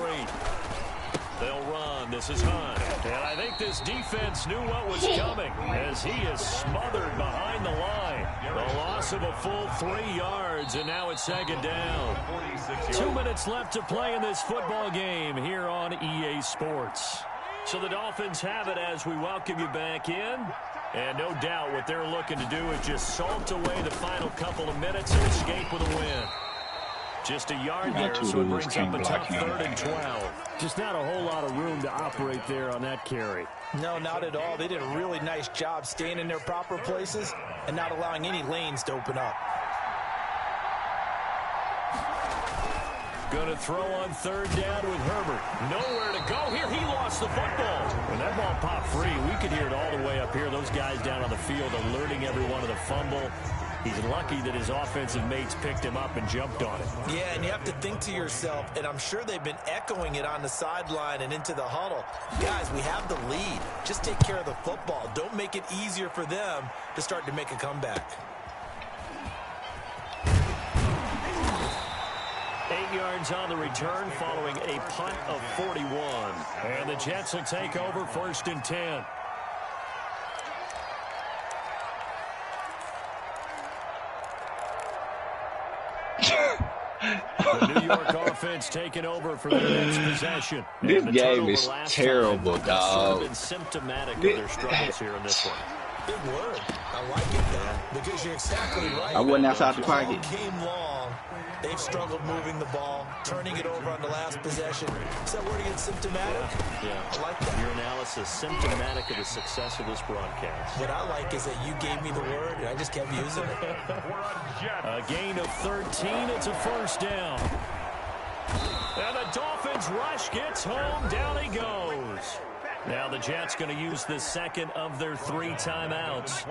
They'll run. This is Hunt. And I think this defense knew what was coming as he is smothered behind the line. The loss of a full 3 yards, and now it's 2nd down. 2 minutes left to play in this football game here on EA Sports. So the Dolphins have it as we welcome you back in. And no doubt what they're looking to do is just salt away the final couple of minutes and escape with a win. Just a yard there, so it brings up a tough 3rd and 12. Just not a whole lot of room to operate there on that carry. No, not at all. They did a really nice job staying in their proper places and not allowing any lanes to open up. Going to throw on 3rd down with Herbert. Nowhere to go here. He lost the football. When that ball popped free, we could hear it all the way up here. Those guys down on the field alerting everyone of the fumble. He's lucky that his offensive mates picked him up and jumped on it. Yeah, and you have to think to yourself, and I'm sure they've been echoing it on the sideline and into the huddle. Guys, we have the lead. Just take care of the football. Don't make it easier for them to start to make a comeback. 8 yards on the return following a punt of 41. And the Jets will take over 1st and 10. The New York offense taking over for their next possession. This game is terrible, dog. Been symptomatic of their struggles here in this one. Big word. I like it, though, because you're exactly right. I wasn't outside the pocket. Game long. They've struggled moving the ball, turning it over on the last possession. Is that word again, symptomatic? Yeah. I like that. Your analysis, symptomatic of the success of this broadcast. What I like is that you gave me the word, and I just kept using it. A gain of 13. It's a first down. And the Dolphins rush gets home. Down he goes. Now the Jets going to use the second of their 3 timeouts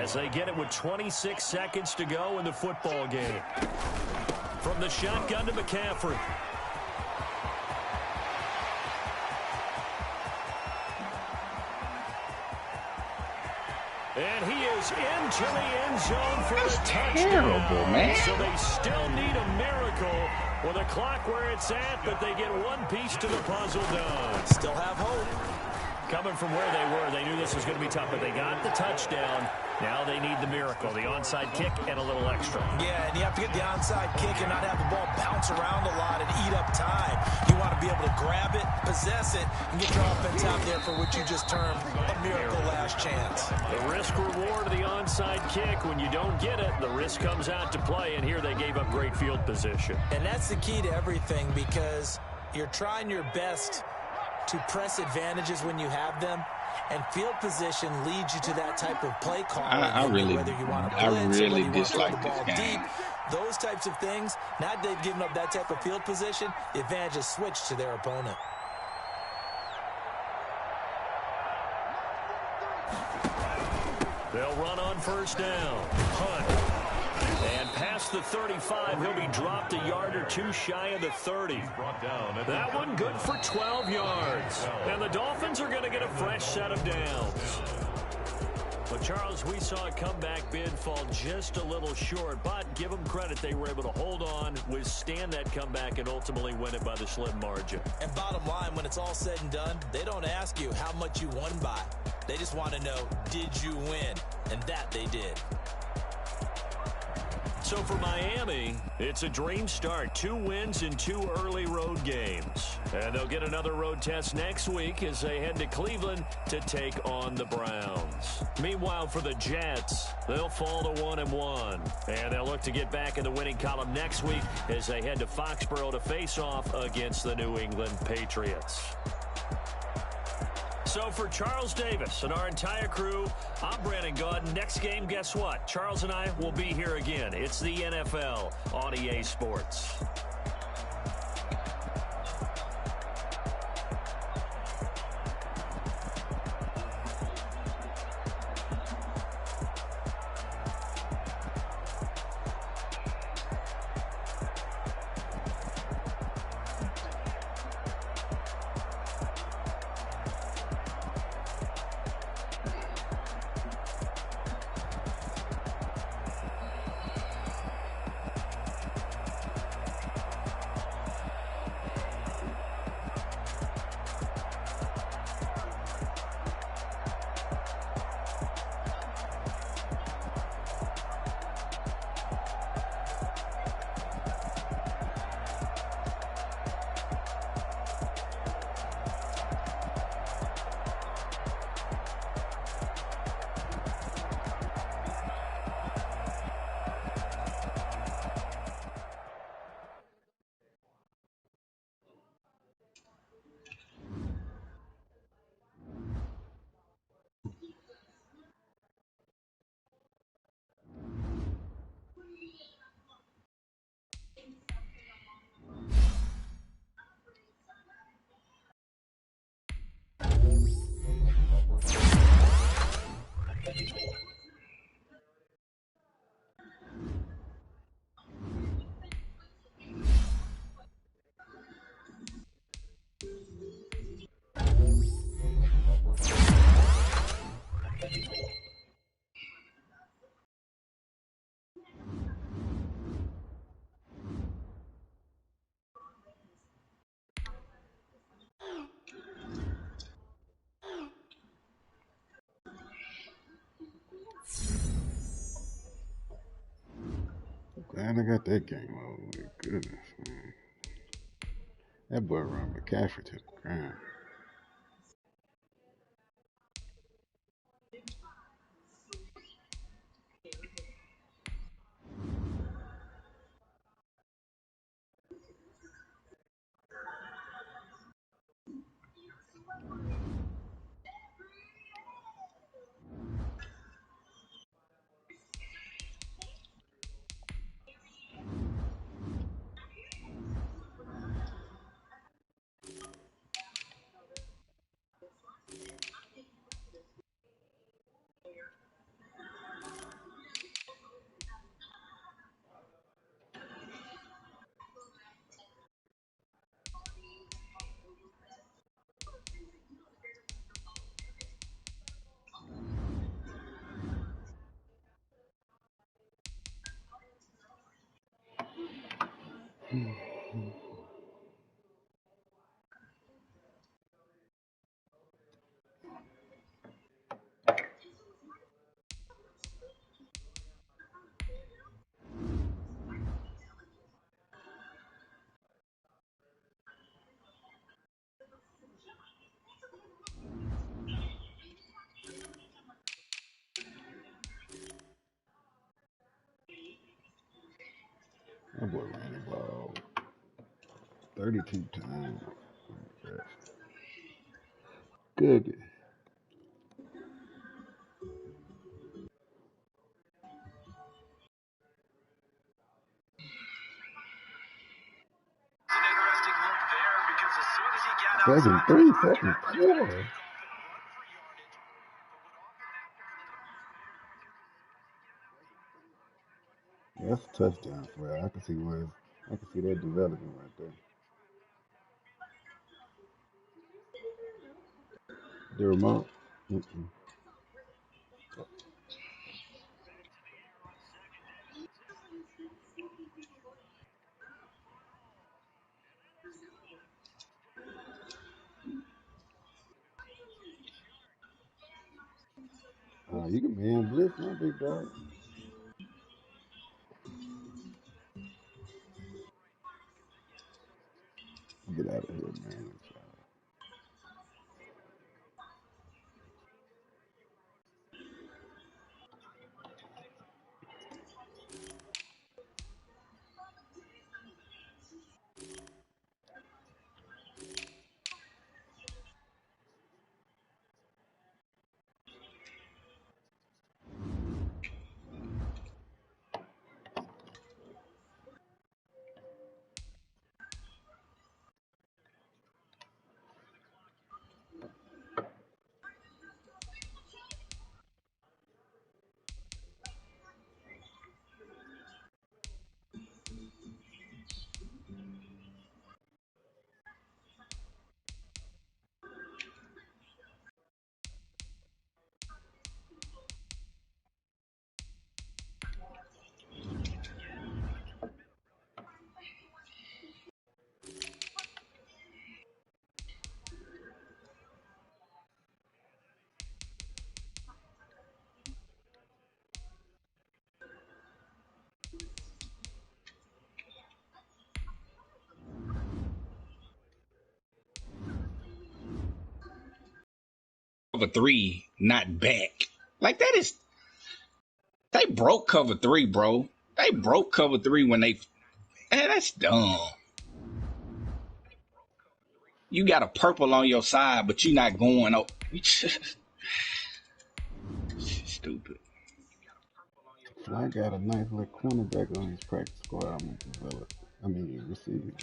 as they get it with 26 seconds to go in the football game. From the shotgun to McCaffrey. And he is into the end zone for a touchdown. Terrible, man. So they still need a miracle with a clock where it's at, but they get one piece to the puzzle done. Still have hope. Coming from where they were, they knew this was going to be tough, but they got the touchdown. Now they need the miracle, the onside kick and a little extra. Yeah, and you have to get the onside kick and not have the ball bounce around a lot and eat up time. You want to be able to grab it, possess it, and get your offense out there for what you just termed a miracle last chance. The risk-reward of the onside kick, when you don't get it, the risk comes out to play, and here they gave up great field position. And that's the key to everything, because you're trying your best to press advantages when you have them, and field position leads you to that type of play call. I really dislike the ball this game. deep, those types of things. Now they've given up that type of field position, the advantage is switched to their opponent. They'll run on first down. Hunt. And past the 35, he'll be dropped a yard or two shy of the 30. That one good for 12 yards. And the Dolphins are going to get a fresh set of downs. But, Charles, we saw a comeback bid fall just a little short, but give them credit. They were able to hold on, withstand that comeback, and ultimately win it by the slim margin. And bottom line, when it's all said and done, they don't ask you how much you won by. They just want to know, did you win? And that they did. So for Miami, it's a dream start. 2 wins in 2 early road games. And they'll get another road test next week as they head to Cleveland to take on the Browns. Meanwhile, for the Jets, they'll fall to 1-1. And they'll look to get back in the winning column next week as they head to Foxborough to face off against the New England Patriots. So for Charles Davis and our entire crew, I'm Brandon Gaudin. Next game, guess what? Charles and I will be here again. It's the NFL on EA Sports. Glad I got that game. Oh my goodness, man. That boy run McCaffrey to the ground. That boy ran the ball 32 times. Good. Second three, second quarter. That's a touchdown for real. I can see that development right there. The remote. You can man blitz now, big dog. Get out of here, man. Cover three, not back. Like that is, they broke cover three, bro. They broke cover three when they, man, that's dumb. You got a purple on your side, but you're not going up. Stupid. Fly got a nice little cornerback on his practice squad. Receiving.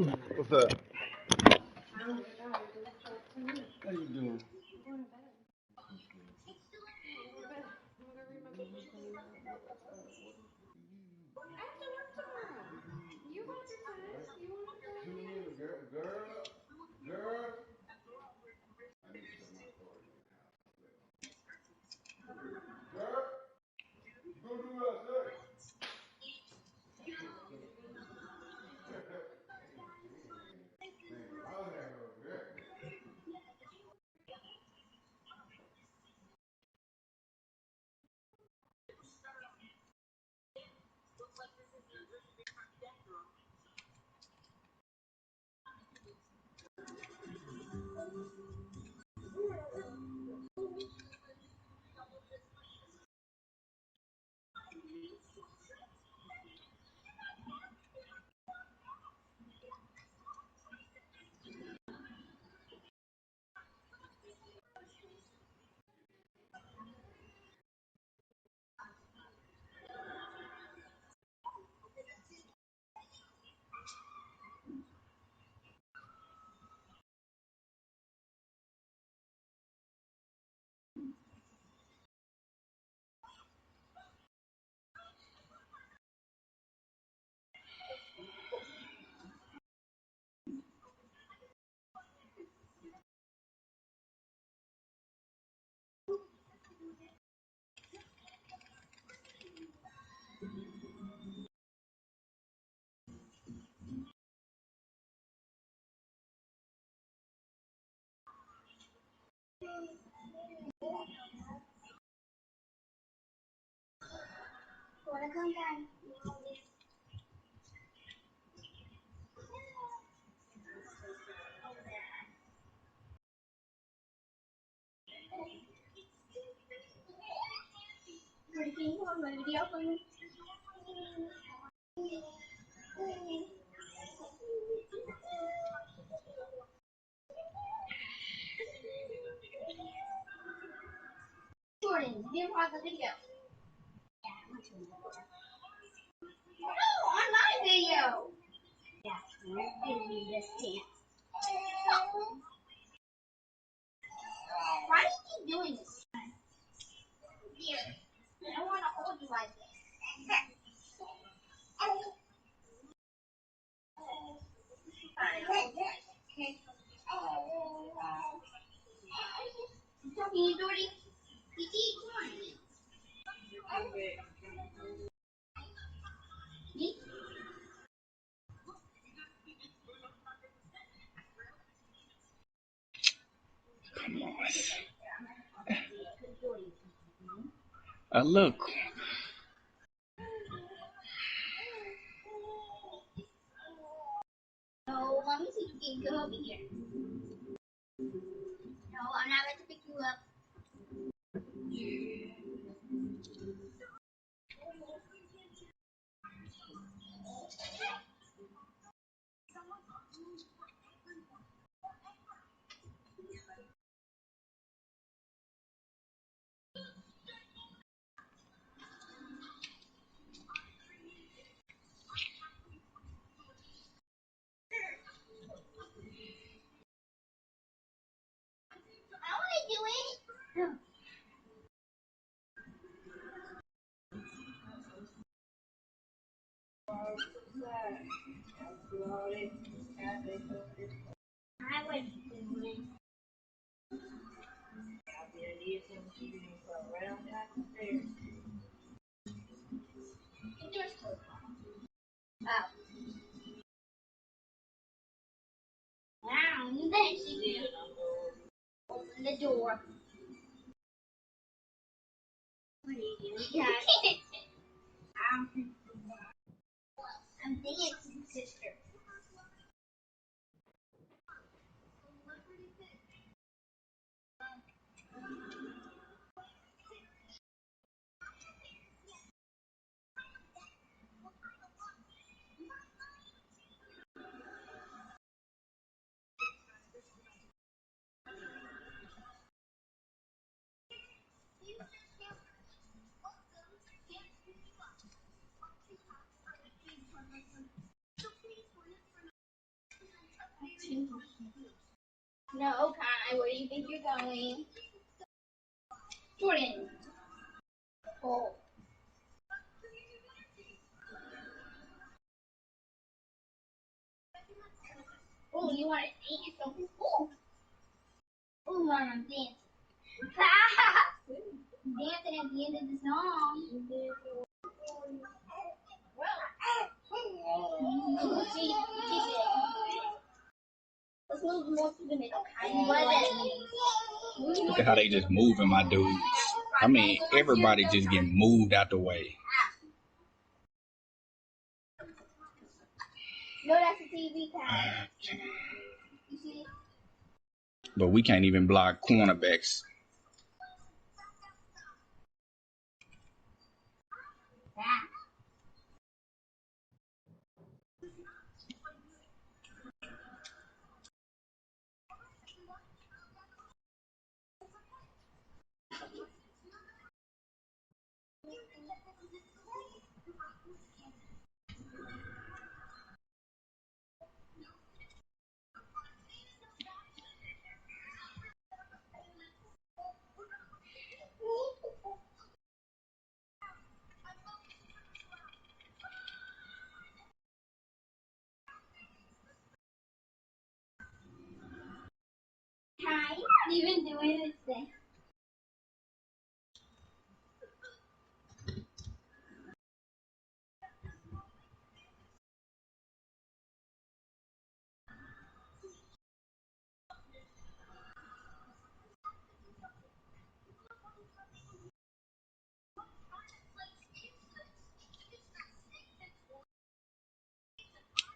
What's up? How you doing? Girl. I need to set my authority in the house. Girl, you gonna do what I say? Man, holler at her over there. Look. No, Kai, where do you think you're going? Jordan. Oh. Oh, you want to dance something? Oh. Oh, I'm dancing. Dancing at the end of the song. Let's move more to the middle. Look at how they just moving my dudes. I mean, everybody just getting moved out the way. No, that's a TV time. You see? But we can't even block cornerbacks. Hi, you're not even doing this thing.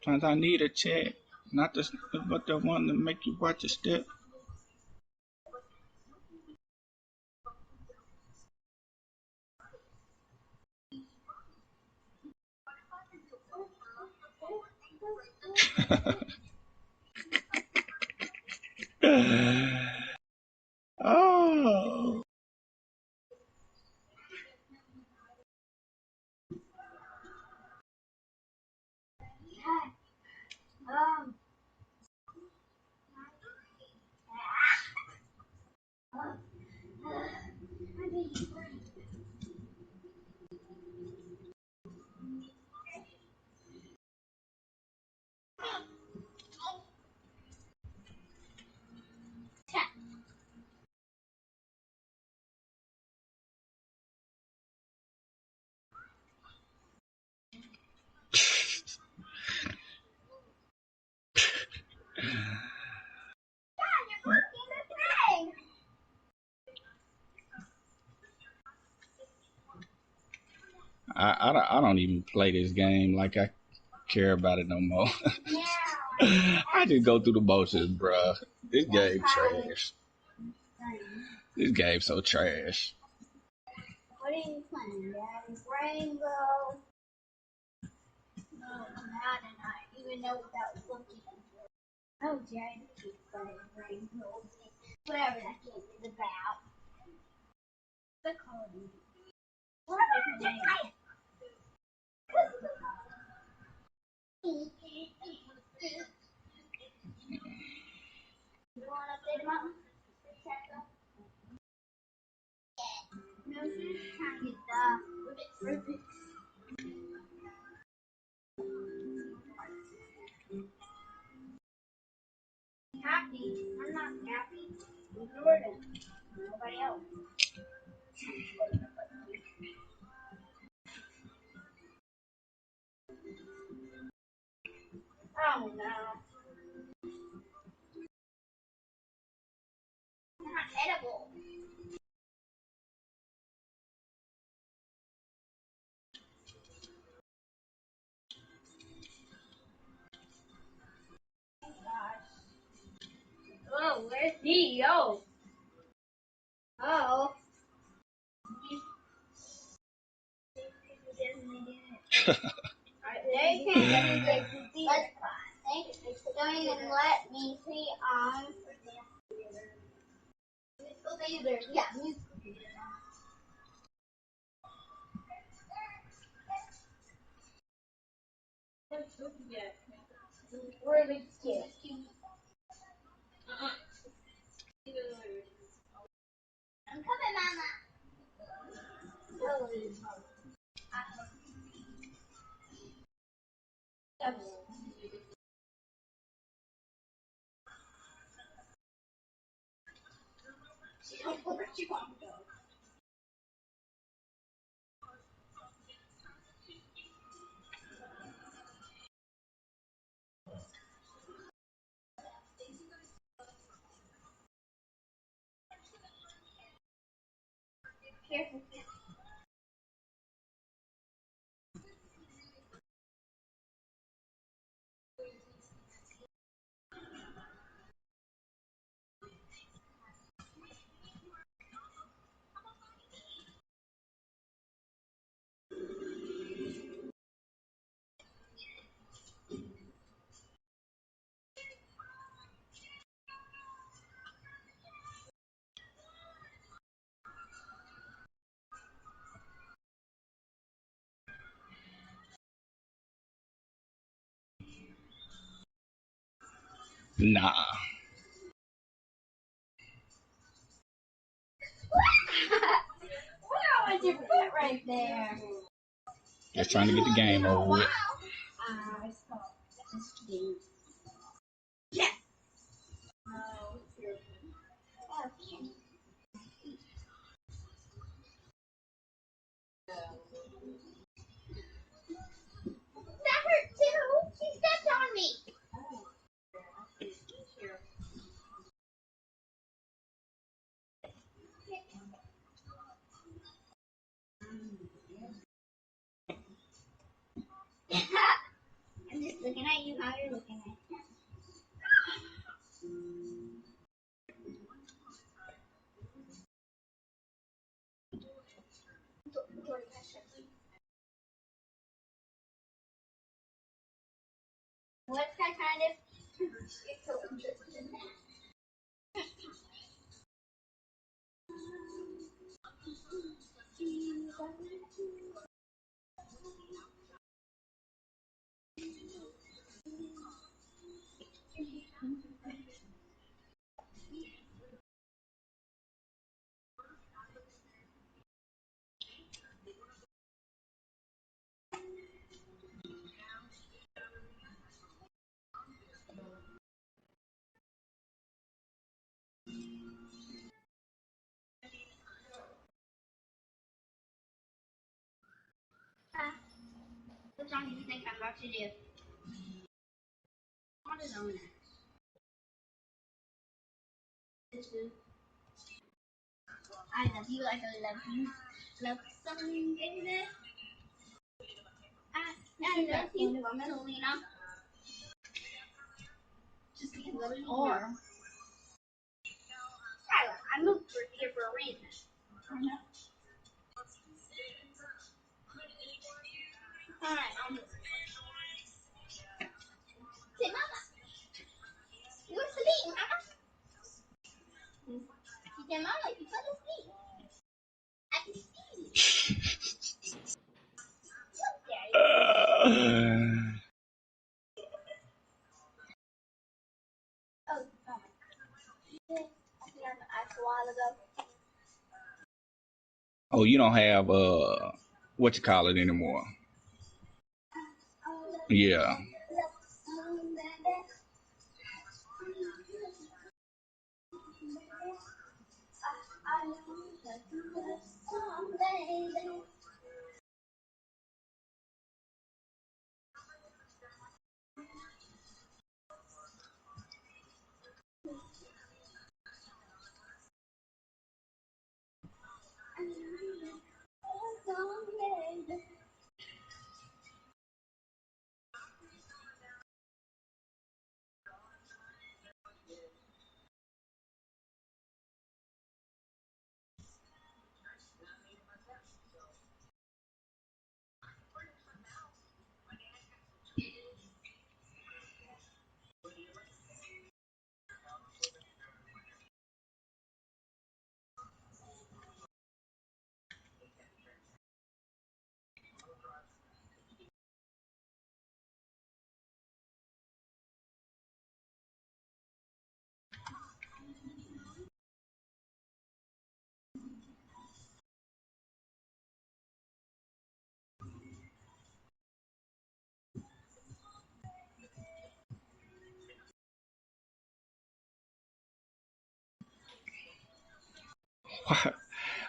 Sometimes I need a check, not the one to make you watch a step. Oh. I don't even play this game like I care about it no more. I just go through the motions, bruh. This game trash. This game so trash. What are you playing, Daddy? Rainbow. No, I did not even know what that was looking for. Oh, Daddy, keep playing Rainbow. Whatever that game is about. The color. What is the name? You want to play the mountain? No, she's trying to get the ribbit. Happy. I'm not happy. Jordan. Nobody else. Oh no. Not edible. Oh, where's he? Oh. Oh. They can't let me don't even let me see on musical theater. Yeah, musical theater. Where are the kids? Nah. Wow, what's your foot right there? Just trying to get the game over with. Yeah. That hurt too. She stepped on me. I'm just looking at you how you're looking at me. What's that kind of? It's so interested in that. What song do you think I'm about to do? I don't know. I love you like I love you. Love something, baby. I love you, Selena. Just because of the or. Tyler, I moved here for a reason. I know. Alright, I'll move. Say, Mama. You were sleeping, Mama. She said, Mama, you fell asleep. I can see you. Look, Daddy. Oh, Mama. I think I asked a while ago. Oh, you don't have what you call it anymore? Yeah.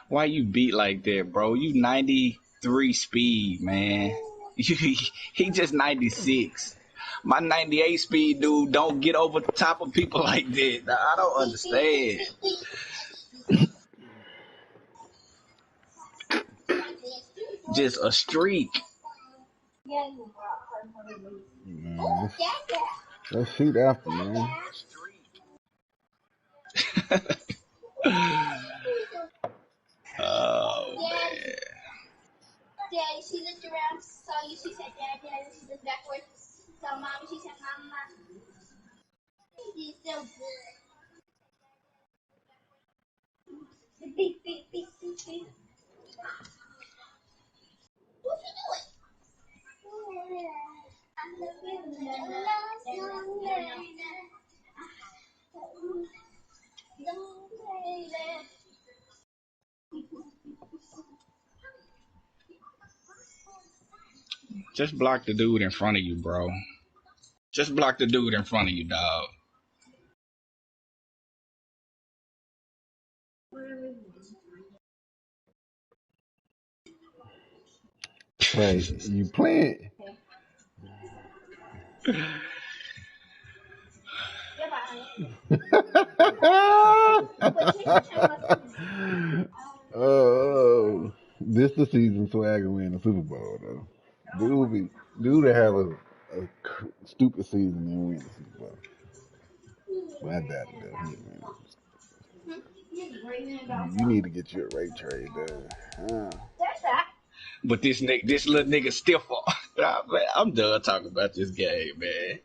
Why you beat like that, bro? You 93 speed, man. He just 96. My 98 speed dude don't get over the top of people like that. I don't understand. Just a streak. Man, let's shoot after, man. Oh, man. Daddy, she looked around, saw you, she said, Dad, Dad, she looked backwards, saw Mom, she said, Mama. She's so good. Beep, beep, beep, beep, beep. What's she doing? Just block the dude in front of you, bro. Just block the dude in front of you, dog. Wait, you playing? Oh, this the season Swagger win the Super Bowl though. Dude have a stupid season and win the Super Bowl. But I doubt it though. You need to get your Ray trade done. But this little nigga stiffer. I'm done talking about this game, man.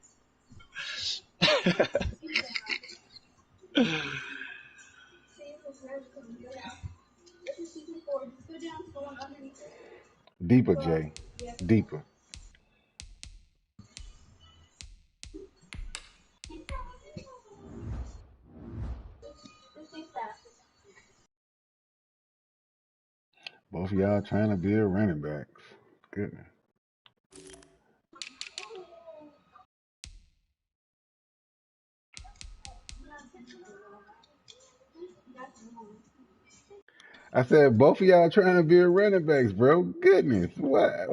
Deeper, Jay. Deeper. Both of y'all trying to be running backs. Goodness. I said both of y'all trying to be running backs, bro. Goodness. What?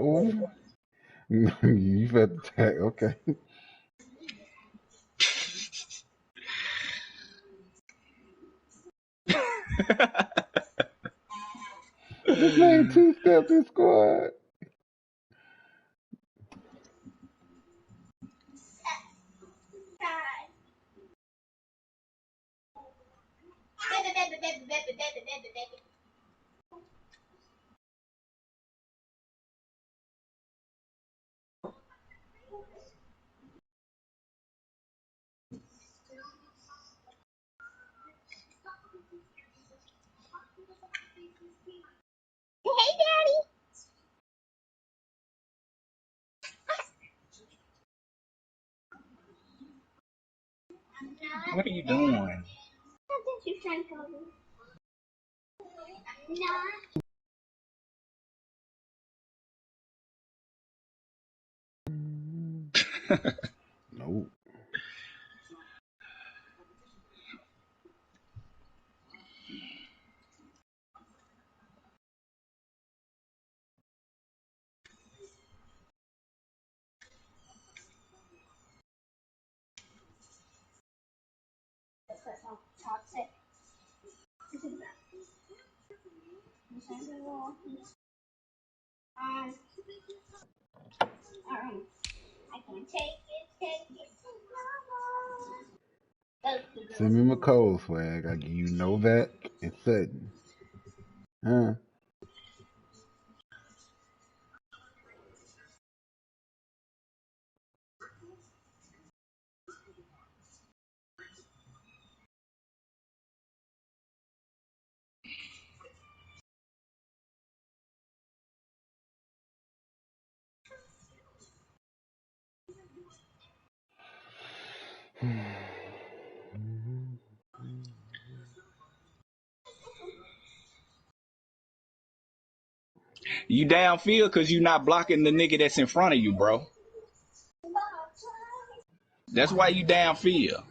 You felt the tag. Okay. This man two-stepped his squad. Hey, Daddy. What are you doing? I think you're trying to cover. Nope. Toxic. I can take it. Send me McCole swag. I give you Novak and Sutton. Huh? You downfield because you not blocking the nigga that's in front of you, bro. That's why you downfield.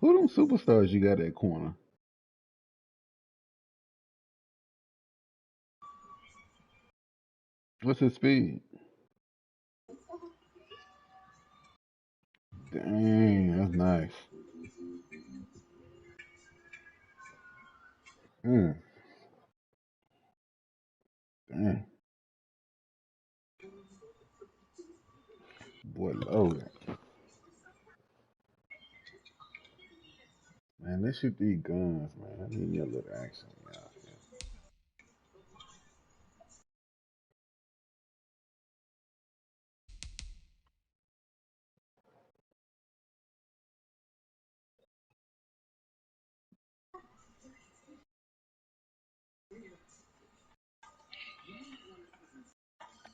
Who them superstars you got at corner? What's his speed? Dang, that's nice. Mm, dang. Boy, Logan. Man, let's shoot these guns, man. I need me a little action out here.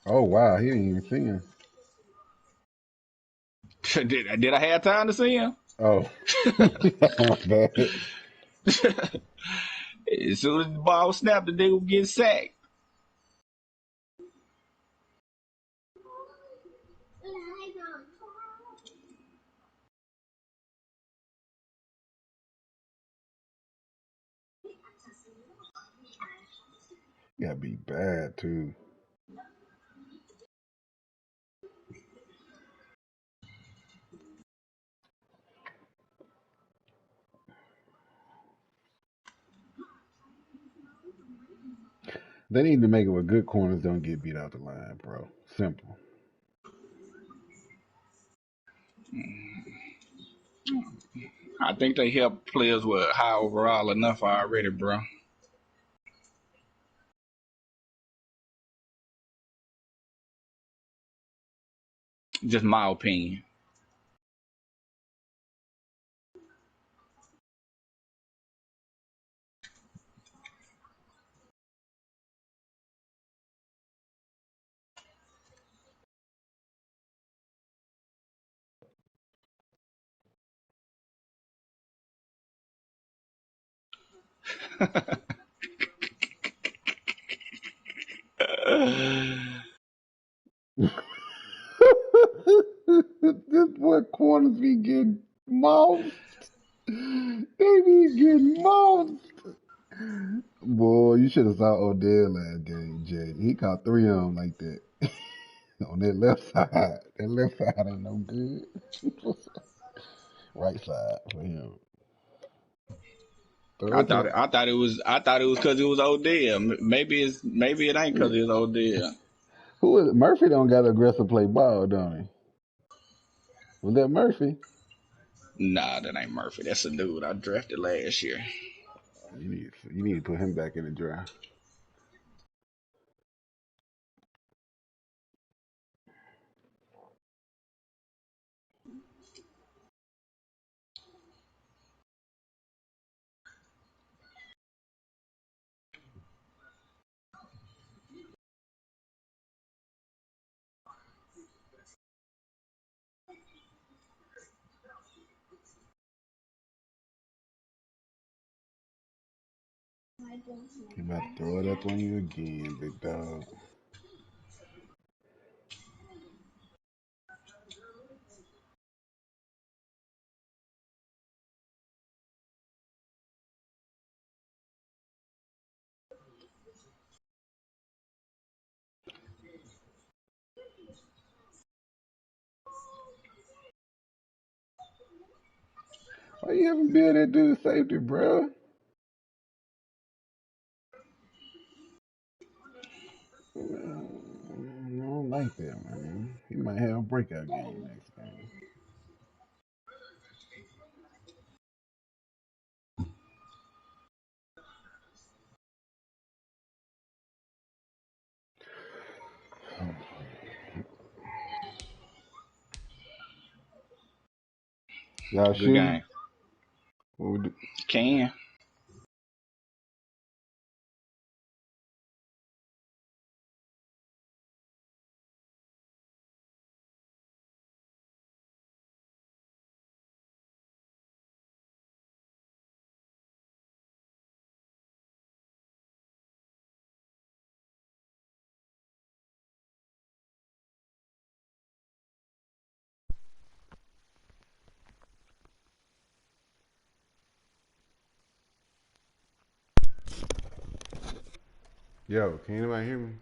Oh, wow. He didn't even see him. Did I have time to see him? Oh. My bad. As soon as the ball snapped, the nigga would get sacked. Gotta be bad, too. They need to make it where good corners don't get beat out the line, bro. Simple. I think they help players with high overall enough already, bro. Just my opinion. This boy corners be getting moused. They be getting moused. Boy, you should have saw Odell last game, Jay. He caught three of them like that. On that left side. That left side ain't no good. Right side for him. Throw I it to thought the I thought it was because it was Odell. Maybe it ain't because it's Odell. who is it? Murphy don't got aggressive play ball, don't he? Was that Murphy? Nah, that ain't Murphy. That's a dude I drafted last year. You need to put him back in the draft. He about to throw it up on you again, big dog. Why you haven't been that dude safety, bro? I don't like that, man. He might have a breakout game next game. Y'all Good shooting? game. What we do? Can. Yo, can anybody hear me?